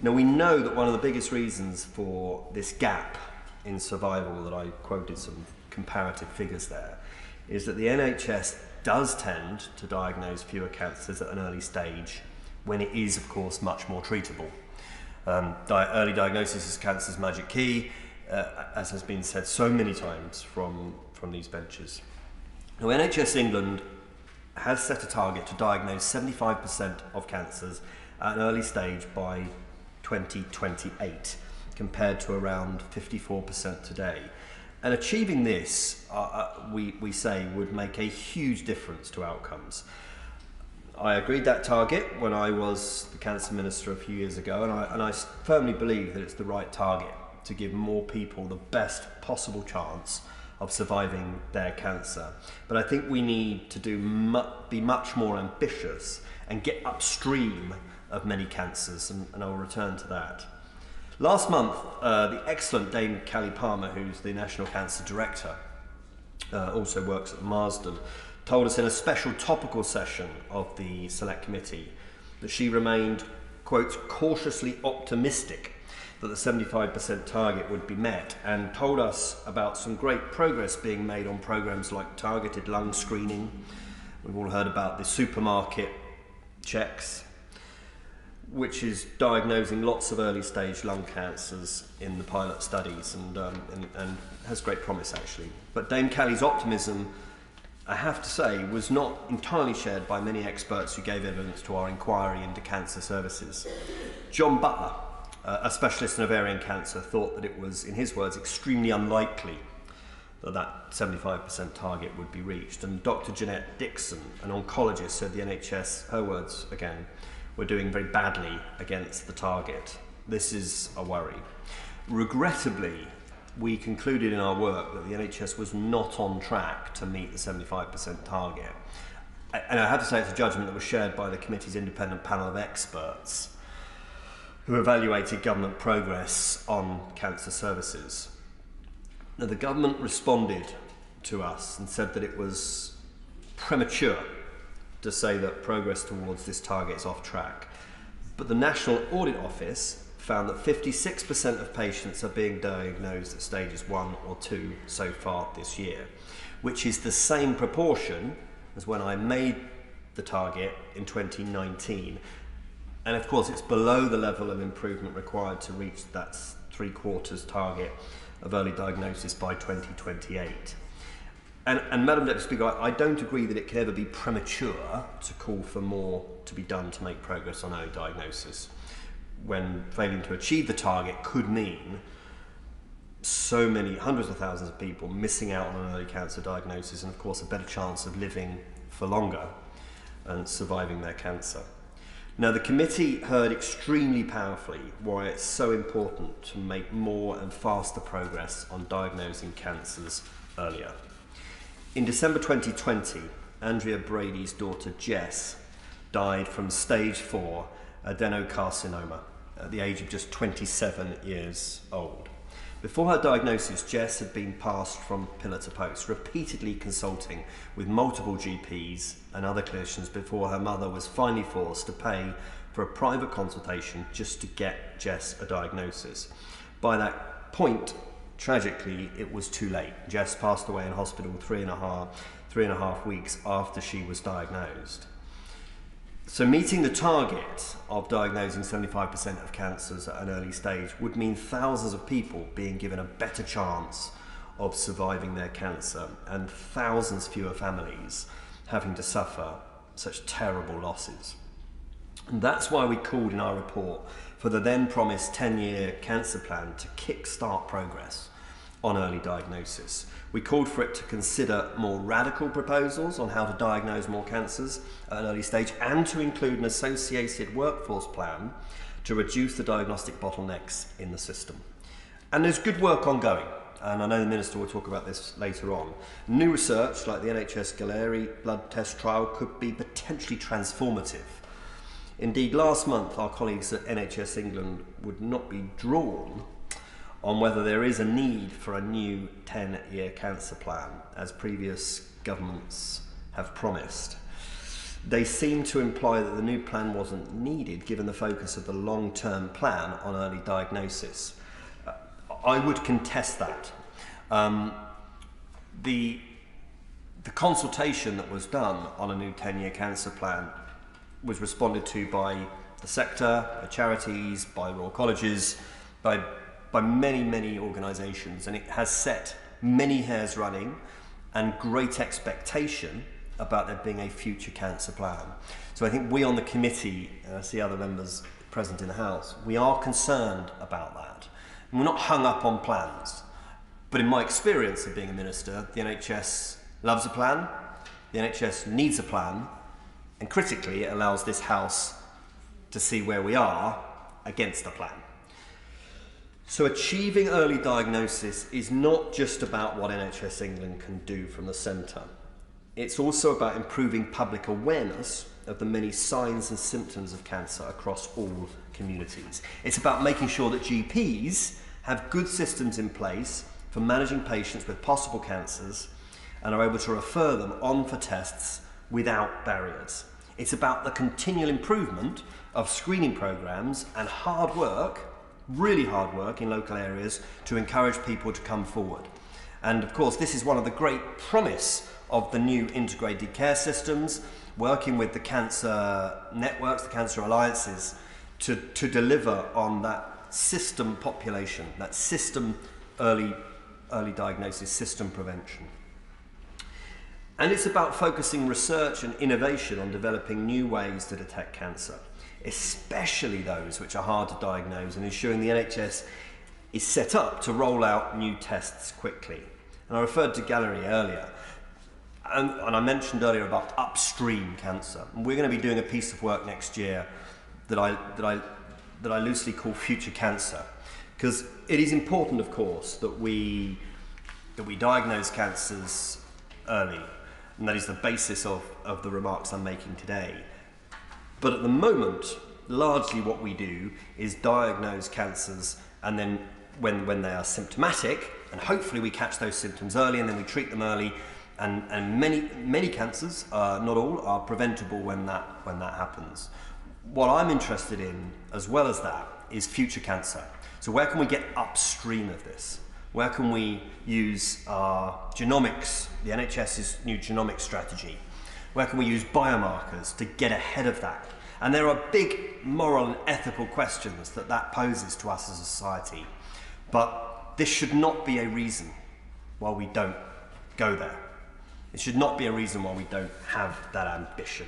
Now, we know that one of the biggest reasons for this gap in survival, that I quoted some comparative figures there, is that the NHS does tend to diagnose fewer cancers at an early stage when it is, of course, much more treatable. Early diagnosis of cancer is magic key, as has been said so many times from these benches. Now, NHS England has set a target to diagnose 75% of cancers at an early stage by 2028, compared to around 54% today. And achieving this, we say, would make a huge difference to outcomes. I agreed that target when I was the Cancer Minister a few years ago, and I firmly believe that it's the right target to give more people the best possible chance of surviving their cancer. But I think we need to be much more ambitious and get upstream of many cancers, and I will return to that. Last month, the excellent Dame Callie Palmer, who's the National Cancer Director, also works at Marsden, told us in a special topical session of the Select Committee that she remained, quote, cautiously optimistic that the 75% target would be met, and told us about some great progress being made on programs like targeted lung screening. We've all heard about the supermarket checks, which is diagnosing lots of early stage lung cancers in the pilot studies, and has great promise actually. But Dame Callie's optimism, I have to say, was not entirely shared by many experts who gave evidence to our inquiry into cancer services. John Butler, a specialist in ovarian cancer, thought that it was, in his words, extremely unlikely that that 75% target would be reached. And Dr. Jeanette Dixon, an oncologist, said the NHS, her words again, were doing very badly against the target. This is a worry. Regrettably, we concluded in our work that the NHS was not on track to meet the 75% target. And I have to say it's a judgment that was shared by the committee's independent panel of experts who evaluated government progress on cancer services. Now, the government responded to us and said that it was premature to say that progress towards this target is off track. But the National Audit Office found that 56% of patients are being diagnosed at stages 1 or 2 so far this year, which is the same proportion as when I made the target in 2019. And of course, it's below the level of improvement required to reach that 3/4 target of early diagnosis by 2028. And Madam Deputy Speaker, I don't agree that it can ever be premature to call for more to be done to make progress on early diagnosis, when failing to achieve the target could mean so many, hundreds of thousands of people missing out on an early cancer diagnosis, and of course a better chance of living for longer and surviving their cancer. Now, the committee heard extremely powerfully why it's so important to make more and faster progress on diagnosing cancers earlier. In December 2020, Andrea Brady's daughter Jess died from stage 4 adenocarcinoma at the age of just 27 years old. Before her diagnosis, Jess had been passed from pillar to post, repeatedly consulting with multiple GPs and other clinicians before her mother was finally forced to pay for a private consultation just to get Jess a diagnosis. By that point, tragically, it was too late. Jess passed away in hospital three and a half weeks after she was diagnosed. So meeting the target of diagnosing 75% of cancers at an early stage would mean thousands of people being given a better chance of surviving their cancer, and thousands fewer families having to suffer such terrible losses. And that's why we called in our report for the then promised 10-year cancer plan to kick-start progress on early diagnosis. We called for it to consider more radical proposals on how to diagnose more cancers at an early stage and to include an associated workforce plan to reduce the diagnostic bottlenecks in the system. And there's good work ongoing, and I know the Minister will talk about this later on. New research like the NHS Galleri blood test trial could be potentially transformative. Indeed, last month our colleagues at NHS England would not be drawn on whether there is a need for a new 10-year cancer plan, as previous governments have promised. They seem to imply that the new plan wasn't needed given the focus of the long-term plan on early diagnosis. I would contest that. The consultation that was done on a new 10-year cancer plan was responded to by the sector, by charities, by Royal Colleges, by many organisations, and it has set many hairs running and great expectation about there being a future cancer plan. So I think we on the committee, and I see other members present in the House, we are concerned about that. And we're not hung up on plans, but in my experience of being a minister, the NHS loves a plan, the NHS needs a plan, and critically it allows this House to see where we are against a plan. So achieving early diagnosis is not just about what NHS England can do from the centre. It's also about improving public awareness of the many signs and symptoms of cancer across all communities. It's about making sure that GPs have good systems in place for managing patients with possible cancers and are able to refer them on for tests without barriers. It's about the continual improvement of screening programmes and hard work, really hard work in local areas to encourage people to come forward. And of course, this is one of the great promise of the new integrated care systems, working with the cancer networks, the cancer alliances, to deliver on that system population, that system early diagnosis, system prevention. And it's about focusing research and innovation on developing new ways to detect cancer, especially those which are hard to diagnose, and ensuring the NHS is set up to roll out new tests quickly. And I referred to Galleri earlier, and I mentioned earlier about upstream cancer. And we're going to be doing a piece of work next year that I loosely call Future Cancer, because it is important, of course, that we diagnose cancers early, and that is the basis of the remarks I'm making today. But at the moment, largely what we do is diagnose cancers, and then when they are symptomatic, and hopefully we catch those symptoms early and then we treat them early, and many cancers, not all, are preventable when that happens. What I'm interested in, as well as that, is future cancer. So where can we get upstream of this? Where can we use our genomics, the NHS's new genomics strategy? Where can we use biomarkers to get ahead of that? And there are big moral and ethical questions that poses to us as a society. But this should not be a reason why we don't go there. It should not be a reason why we don't have that ambition.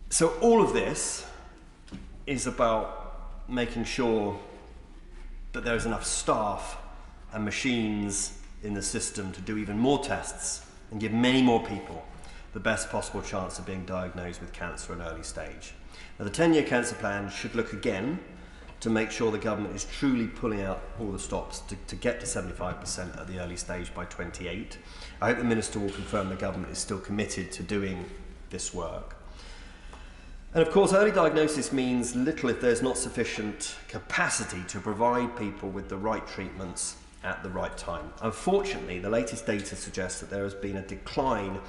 So all of this is about making sure that there's enough staff and machines in the system to do even more tests and give many more people the best possible chance of being diagnosed with cancer at an early stage. Now, the 10-year cancer plan should look again to make sure the government is truly pulling out all the stops to get to 75% at the early stage by 28. I hope the Minister will confirm the government is still committed to doing this work. And of course, early diagnosis means little if there's not sufficient capacity to provide people with the right treatments at the right time. Unfortunately, the latest data suggests that there has been a decline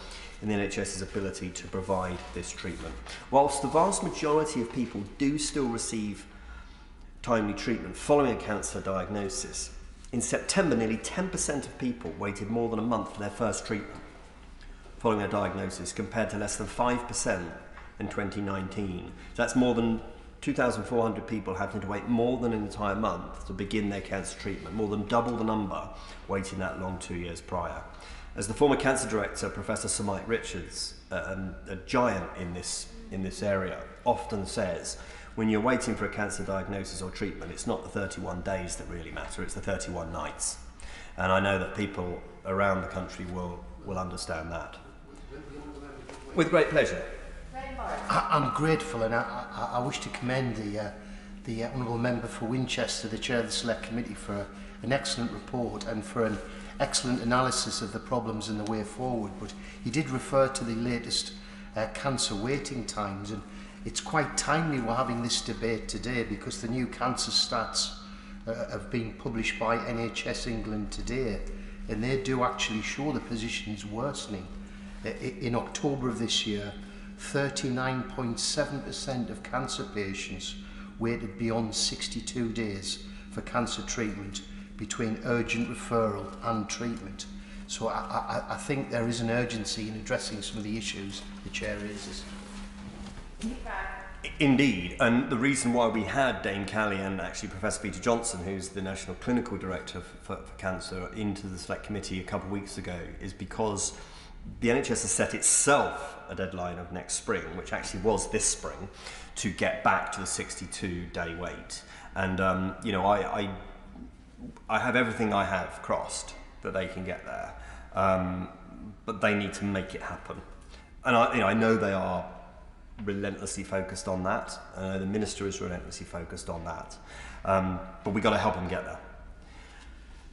in the NHS's ability to provide this treatment. Whilst the vast majority of people do still receive timely treatment following a cancer diagnosis, in September nearly 10% of people waited more than a month for their first treatment following a diagnosis, compared to less than 5% in 2019. So that's more than 2,400 people having to wait more than an entire month to begin their cancer treatment, more than double the number waiting that long 2 years prior. As the former cancer director, Professor Sir Mike Richards, a giant in this in this area often says when you're waiting for a cancer diagnosis or treatment, it's not the 31 days that really matter, it's the 31 nights. And I know that people around the country will understand that. With great pleasure. I'm grateful, and I wish to commend the Honourable Member for Winchester, the Chair of the Select Committee, for an excellent report and for an excellent analysis of the problems and the way forward. But he did refer to the latest cancer waiting times, and it's quite timely we're having this debate today because the new cancer stats have been published by NHS England today, and they do actually show the position is worsening. In October of this year, 39.7% of cancer patients waited beyond 62 days for cancer treatment between urgent referral and treatment. So I think there is an urgency in addressing some of the issues the Chair raises. Indeed, and the reason why we had Dame Callie and actually Professor Peter Johnson, who's the National Clinical Director for Cancer, into the Select Committee a couple of weeks ago is because the NHS has set itself a deadline of next spring, which actually was this spring, to get back to the 62-day wait. And, you know, I have everything I have crossed that they can get there, but they need to make it happen. And I know they are relentlessly focused on that. The Minister is relentlessly focused on that. But we've got to help them get there.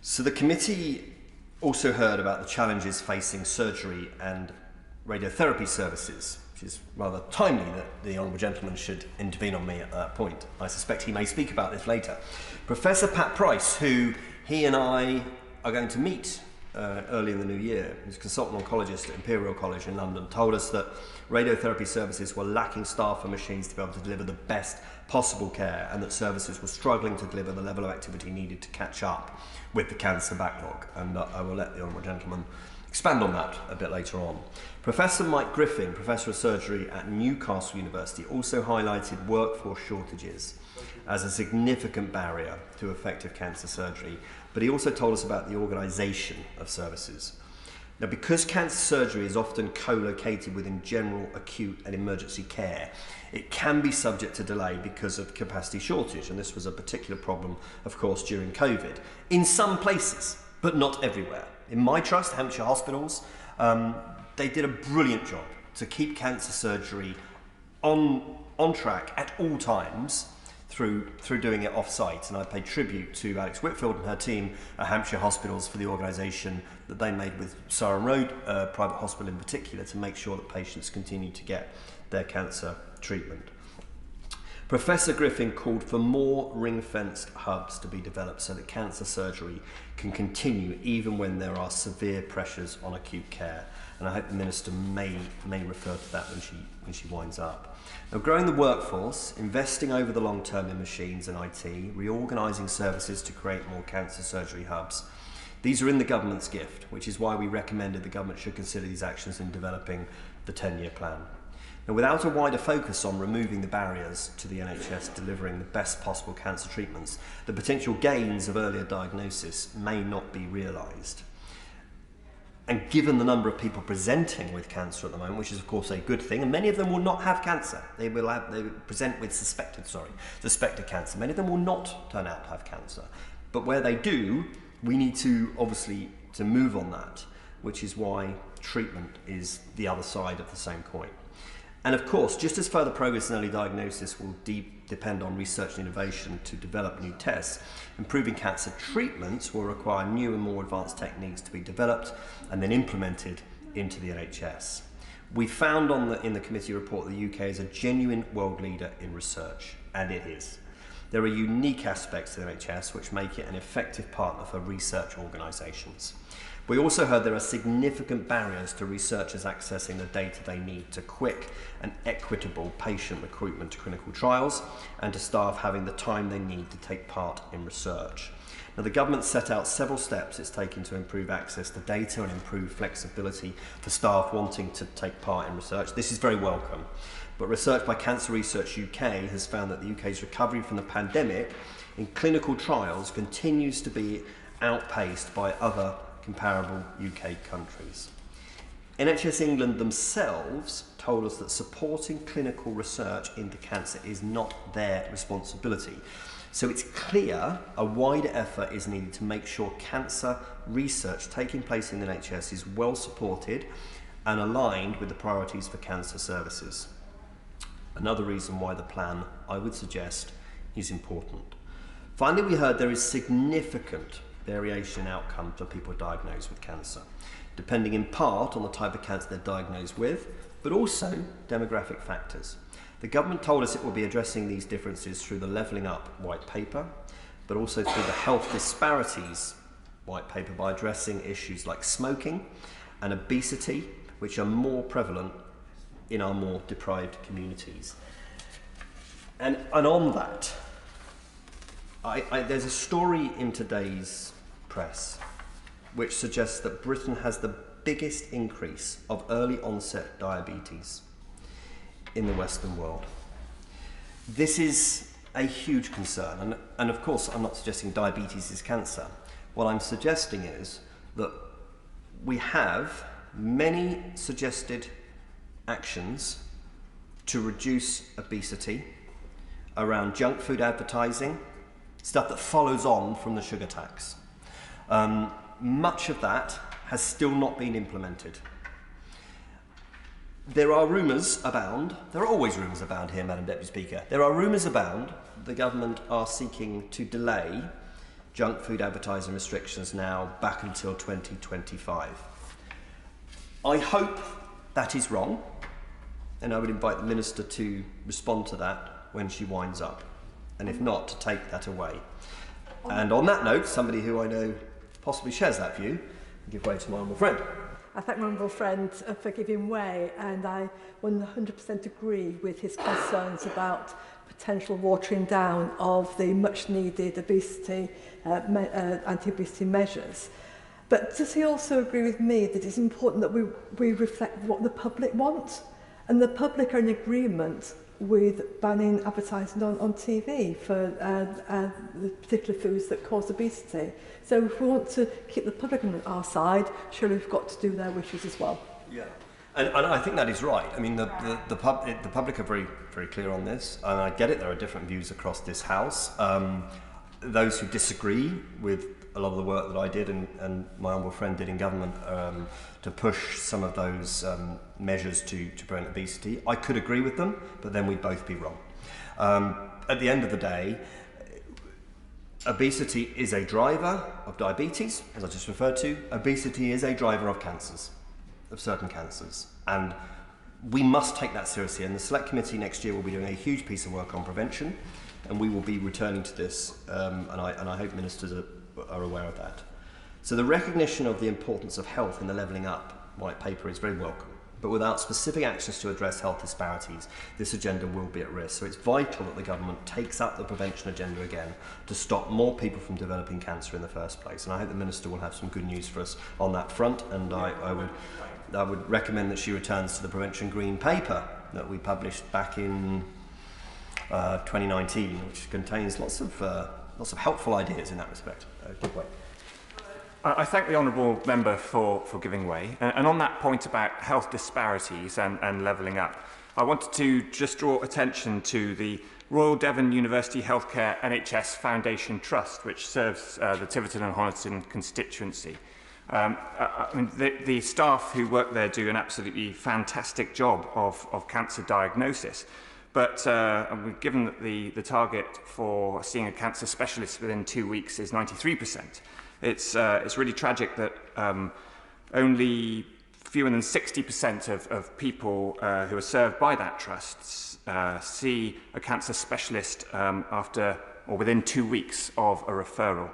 So the committee also heard about the challenges facing surgery and radiotherapy services, which is rather timely that the Honourable Gentleman should intervene on me at that point. I suspect he may speak about this later. Professor Pat Price, who he and I are going to meet early in the new year, who's a consultant oncologist at Imperial College in London, told us that radiotherapy services were lacking staff and machines to be able to deliver the best possible care, and that services were struggling to deliver the level of activity needed to catch up with the cancer backlog. And I will let the Honourable Gentleman expand on that a bit later on. Professor Mike Griffin, Professor of Surgery at Newcastle University, also highlighted workforce shortages as a significant barrier to effective cancer surgery, but he also told us about the organisation of services. Now, because cancer surgery is often co-located within general, acute and emergency care, it can be subject to delay because of capacity shortage, and this was a particular problem, of course, during COVID. In some places, but not everywhere. In my trust, Hampshire Hospitals, they did a brilliant job to keep cancer surgery on track at all times through doing it off-site, and I pay tribute to Alex Whitfield and her team at Hampshire Hospitals for the organisation that they made with Sarum Road Private Hospital in particular to make sure that patients continue to get their cancer treatment. Professor Griffin called for more ring-fenced hubs to be developed so that cancer surgery can continue even when there are severe pressures on acute care, and I hope the Minister may refer to that when she winds up. Now, growing the workforce, investing over the long term in machines and IT, reorganising services to create more cancer surgery hubs, these are in the government's gift, which is why we recommended the government should consider these actions in developing the 10-year plan. Now, without a wider focus on removing the barriers to the NHS delivering the best possible cancer treatments, the potential gains of earlier diagnosis may not be realised. And given the number of people presenting with cancer at the moment, which is of course a good thing, and many of them will not have cancer. They present with suspected cancer. Many of them will not turn out to have cancer. But where they do, we need to obviously to move on that, which is why treatment is the other side of the same coin. And of course, just as further progress in early diagnosis will depend on research and innovation to develop new tests, improving cancer treatments will require new and more advanced techniques to be developed and then implemented into the NHS. We found in the committee report that the UK is a genuine world leader in research, and it is. There are unique aspects to the NHS which make it an effective partner for research organisations. We also heard there are significant barriers to researchers accessing the data they need to quick and equitable patient recruitment to clinical trials, and to staff having the time they need to take part in research. Now, the government set out several steps it's taken to improve access to data and improve flexibility for staff wanting to take part in research. This is very welcome. But research by Cancer Research UK has found that the UK's recovery from the pandemic in clinical trials continues to be outpaced by other comparable UK countries. NHS England themselves told us that supporting clinical research into cancer is not their responsibility. So it's clear a wider effort is needed to make sure cancer research taking place in the NHS is well supported and aligned with the priorities for cancer services. Another reason why the plan, I would suggest, is important. Finally, we heard there is significant variation in outcome for people diagnosed with cancer, depending in part on the type of cancer they're diagnosed with, but also demographic factors. The government told us it will be addressing these differences through the Levelling Up white paper, but also through the Health Disparities white paper by addressing issues like smoking and obesity, which are more prevalent in our more deprived communities. And on that, there's a story in today's press which suggests that Britain has the biggest increase of early onset diabetes in the Western world. This is a huge concern, and of course I'm not suggesting diabetes is cancer. What I'm suggesting is that we have many suggested actions to reduce obesity around junk food advertising, stuff that follows on from the sugar tax. Much of that has still not been implemented. There are rumours abound, there are always rumours abound here, Madam Deputy Speaker. There are rumours abound the government are seeking to delay junk food advertising restrictions now back until 2025. I hope that is wrong, and I would invite the Minister to respond to that when she winds up, and if not, to take that away. And on that note, somebody who I know possibly shares that view, I'll give way to my honourable friend. I thank my honourable friend for giving way, and I 100% agree with his concerns about potential watering down of the much needed obesity, anti-obesity measures. But does he also agree with me that it's important that we reflect what the public want? And the public are in agreement with banning advertising on TV for the particular foods that cause obesity. So if we want to keep the public on our side, surely we've got to do their wishes as well. Yeah, and I think that is right. I mean, the public are very clear on this, and I get it, there are different views across this House. Those who disagree with a lot of the work that I did and my honourable friend did in government to push some of those measures to prevent obesity, I could agree with them, but then we'd both be wrong. At the end of the day, obesity is a driver of diabetes, as I just referred to. Obesity is a driver of cancers, of certain cancers, and we must take that seriously. And the Select Committee next year will be doing a huge piece of work on prevention, and we will be returning to this, and I hope ministers are aware of that. So the recognition of the importance of health in the Levelling Up white paper is very welcome, but without specific actions to address health disparities, this agenda will be at risk. So it's vital that the government takes up the prevention agenda again to stop more people from developing cancer in the first place. And I hope the Minister will have some good news for us on that front, and I would recommend that she returns to the Prevention Green Paper that we published back in 2019, which contains lots of helpful ideas in that respect. Give way. I thank the honourable member for giving way. And on that point about health disparities and levelling up, I wanted to just draw attention to the Royal Devon University Healthcare NHS Foundation Trust, which serves the Tiverton and Honiton constituency. I mean, the staff who work there do an absolutely fantastic job of cancer diagnosis. But given that the target for seeing a cancer specialist within 2 weeks is 93%, it's really tragic that only fewer than 60% of people who are served by that trust see a cancer specialist after or within 2 weeks of a referral.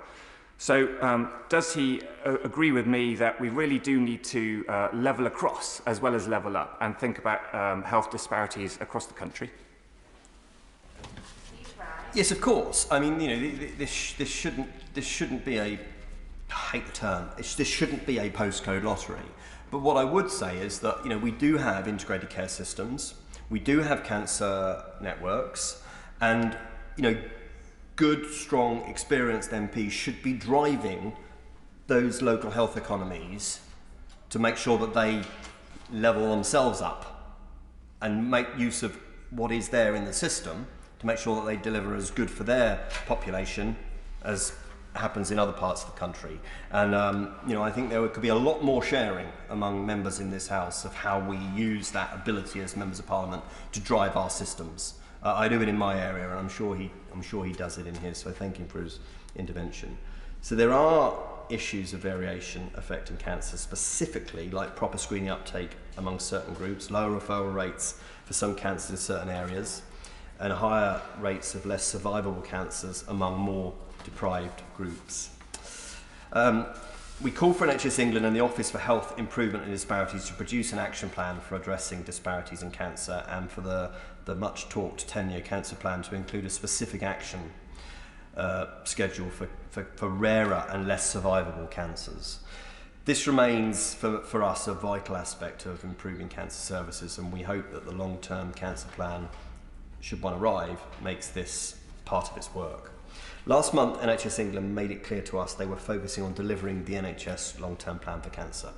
So does he agree with me that we really do need to level across as well as level up and think about health disparities across the country? Yes, of course. I mean, you know, this shouldn't be a, I hate the term, this shouldn't be a postcode lottery. But what I would say is that, you know, we do have integrated care systems, we do have cancer networks, and, you know, good, strong, experienced MPs should be driving those local health economies to make sure that they level themselves up and make use of what is there in the system to make sure that they deliver as good for their population as happens in other parts of the country. And I think there could be a lot more sharing among members in this House of how we use that ability as members of Parliament to drive our systems. I do it in my area, and I'm sure he does it in his. So thank him for his intervention. So there are issues of variation affecting cancer, specifically like proper screening uptake among certain groups, lower referral rates for some cancers in certain areas, and higher rates of less survivable cancers among more deprived groups. We call for NHS England and the Office for Health Improvement and Disparities to produce an action plan for addressing disparities in cancer, and for the much talked 10-year cancer plan to include a specific action schedule for rarer and less survivable cancers. This remains for us a vital aspect of improving cancer services, and we hope that the long-term cancer plan, should one arrive, makes this part of its work. Last month, NHS England made it clear to us they were focusing on delivering the NHS long-term plan for cancer.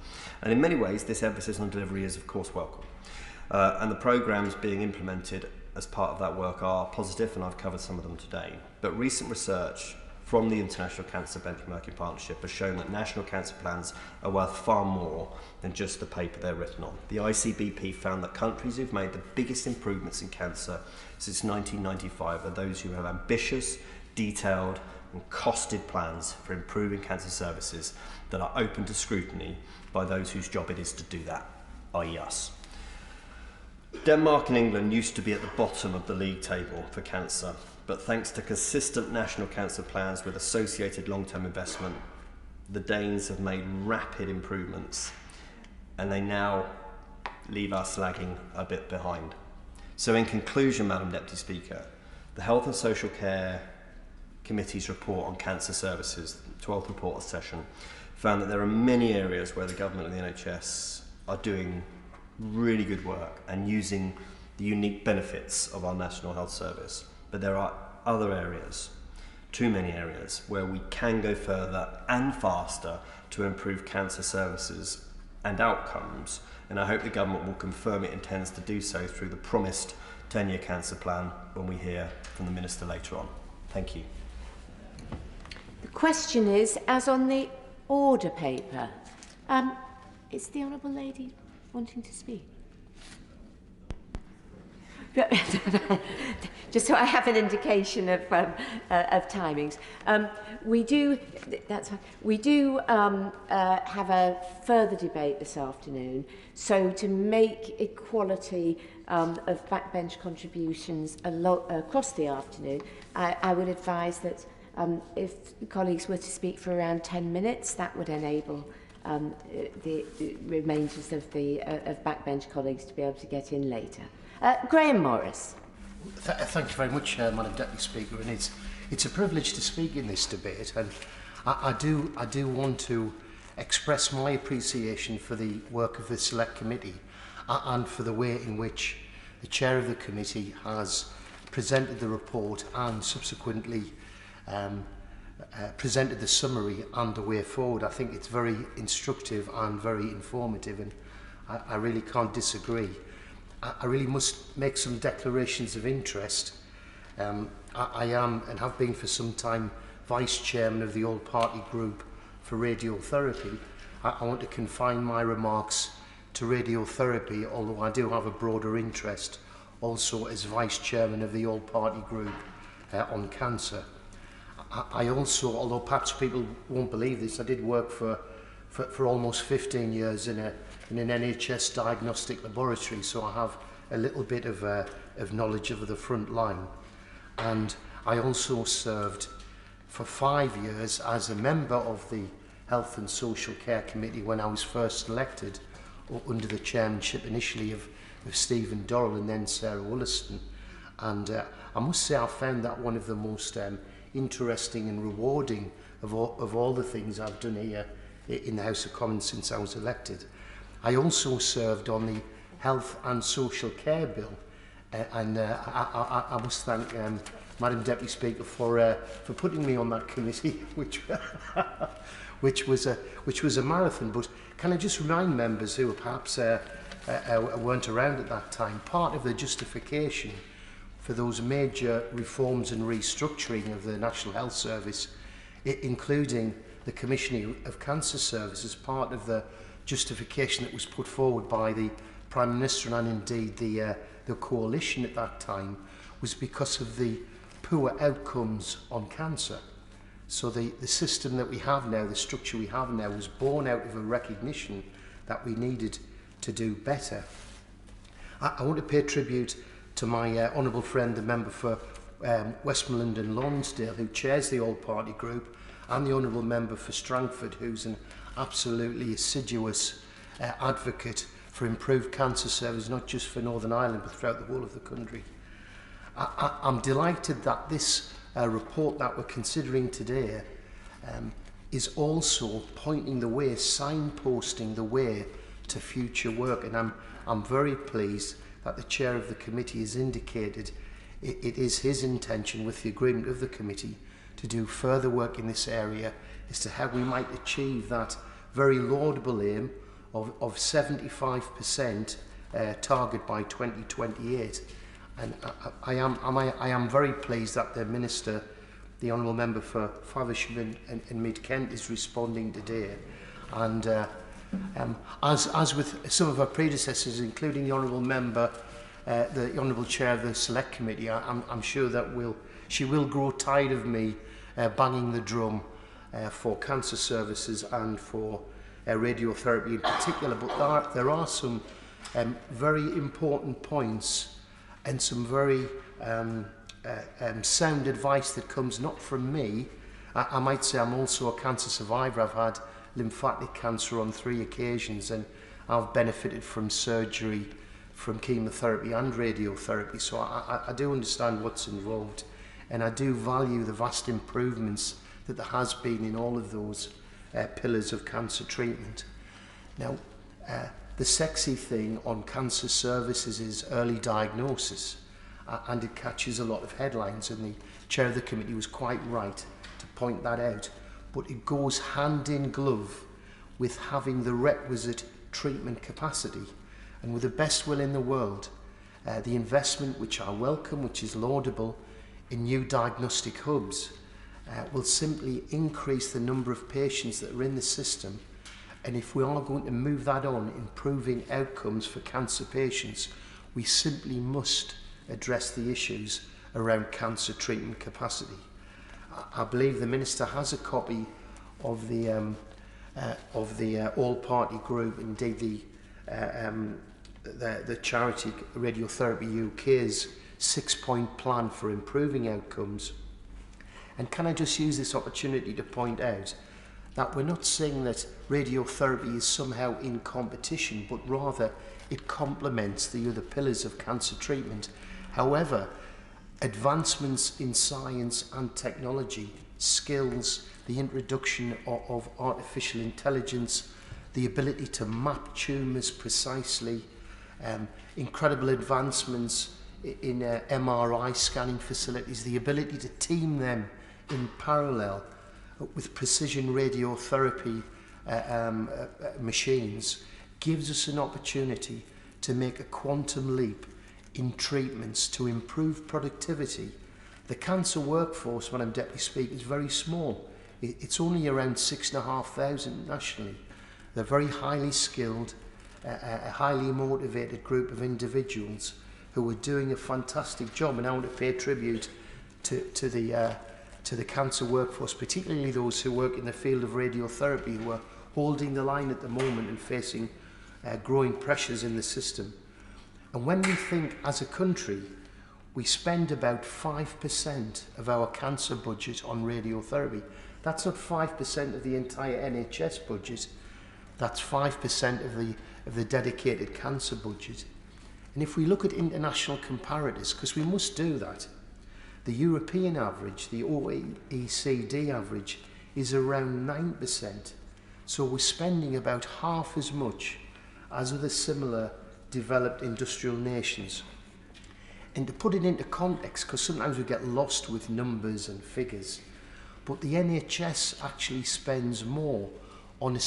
And in many ways, this emphasis on delivery is of course welcome. And the programmes being implemented as part of that work are positive, and I've covered some of them today. But recent research from the International Cancer Benchmarking Partnership has shown that national cancer plans are worth far more than just the paper they're written on. The ICBP found that countries who've made the biggest improvements in cancer since 1995 are those who have ambitious, detailed and costed plans for improving cancer services that are open to scrutiny by those whose job it is to do that, i.e. us. Denmark and England used to be at the bottom of the league table for cancer, but thanks to consistent national cancer plans with associated long-term investment, the Danes have made rapid improvements, and they now leave us lagging a bit behind. So in conclusion, Madam Deputy Speaker, the Health and Social Care Committee's report on cancer services, the 12th report of session, found that there are many areas where the government and the NHS are doing really good work and using the unique benefits of our National Health Service. But there are other areas, too many areas, where we can go further and faster to improve cancer services and outcomes. And I hope the government will confirm it intends to do so through the promised 10-year cancer plan when we hear from the Minister later on. Thank you. The question is, as on the order paper, is the Honourable Lady wanting to speak? Just so I have an indication of timings. We do have a further debate this afternoon, so to make equality of backbench contributions across the afternoon, I would advise that if colleagues were to speak for around 10 minutes, that would enable the remainders of backbench colleagues to be able to get in later. Graham Morris. Thank you very much, Madam Deputy Speaker, and it's a privilege to speak in this debate, and I do want to express my appreciation for the work of the Select Committee and for the way in which the Chair of the Committee has presented the report and subsequently presented the summary and the way forward. I think it's very instructive and very informative, and I really can't disagree. I really must make some declarations of interest. I am and have been for some time Vice Chairman of the All-Party Group for Radiotherapy. I want to confine my remarks to radiotherapy, although I do have a broader interest also as Vice Chairman of the All-Party Group on cancer. I also, although perhaps people won't believe this, I did work for almost 15 years in an NHS diagnostic laboratory, so I have a little bit of knowledge of the front line. And I also served for 5 years as a member of the Health and Social Care Committee when I was first elected, under the chairmanship initially of Stephen Dorrell and then Sarah Wollaston. And I must say I found that one of the most interesting and rewarding of all the things I've done here in the House of Commons since I was elected. I also served on the Health and Social Care Bill, and I must thank Madam Deputy Speaker for putting me on that committee, which was a marathon. But can I just remind members who are perhaps weren't around at that time. Part of the justification for those major reforms and restructuring of the National Health Service, including the commissioning of cancer services, part of the justification that was put forward by the Prime Minister and indeed the coalition at that time, was because of the poor outcomes on cancer. So the system that we have now, the structure we have now, was born out of a recognition that we needed to do better. I want to pay tribute to my honourable friend, the member for Westmoreland and Lonsdale, who chairs the all-party group, and the honourable member for Strangford, who's an absolutely assiduous advocate for improved cancer service, not just for Northern Ireland, but throughout the whole of the country. I'm delighted that this report that we're considering today is also pointing the way, signposting the way to future work, and I'm very pleased that the chair of the committee has indicated it is his intention, with the agreement of the committee, to do further work in this area as to how we might achieve that very laudable aim of 75% target by 2028. And I am very pleased that the Minister, the Honourable Member for Faversham and Mid Kent, is responding today. And as with some of our predecessors, including the Honourable Member, the Honourable Chair of the Select Committee, I'm sure that she will grow tired of me banging the drum for cancer services and for radiotherapy in particular. But there are some very important points and some very sound advice that comes not from me. I might say I'm also a cancer survivor. I've had lymphatic cancer on 3 occasions, and I've benefited from surgery, from chemotherapy and radiotherapy, so I do understand what's involved, and I do value the vast improvements that there has been in all of those pillars of cancer treatment. Now, the sexy thing on cancer services is early diagnosis, and it catches a lot of headlines, and the chair of the committee was quite right to point that out. But it goes hand in glove with having the requisite treatment capacity. And with the best will in the world, the investment, which I welcome, which is laudable, in new diagnostic hubs, will simply increase the number of patients that are in the system. And if we are going to move that on, improving outcomes for cancer patients, we simply must address the issues around cancer treatment capacity. I believe the Minister has a copy of the all-party group, indeed the charity Radiotherapy UK's 6-point plan for improving outcomes. And can I just use this opportunity to point out that we're not saying that radiotherapy is somehow in competition, but rather it complements the other pillars of cancer treatment. However, advancements in science and technology, skills, the introduction of artificial intelligence, the ability to map tumours precisely, incredible advancements in MRI scanning facilities, the ability to team them in parallel with precision radiotherapy machines gives us an opportunity to make a quantum leap in treatments to improve productivity. The cancer workforce, Madam Deputy Speaker, is very small. It's only around 6,500 nationally. They're very highly skilled, a highly motivated group of individuals who are doing a fantastic job, and I want to pay tribute to the cancer workforce, particularly those who work in the field of radiotherapy, who are holding the line at the moment and facing growing pressures in the system. And when we think as a country, we spend about 5% of our cancer budget on radiotherapy. That's not 5% of the entire NHS budget. That's 5% of the dedicated cancer budget. And if we look at international comparators, because we must do that, the European average, the OECD average, is around 9%. So we're spending about half as much as other similar developed industrial nations. And to put it into context, because sometimes we get lost with numbers and figures, but the NHS actually spends more on a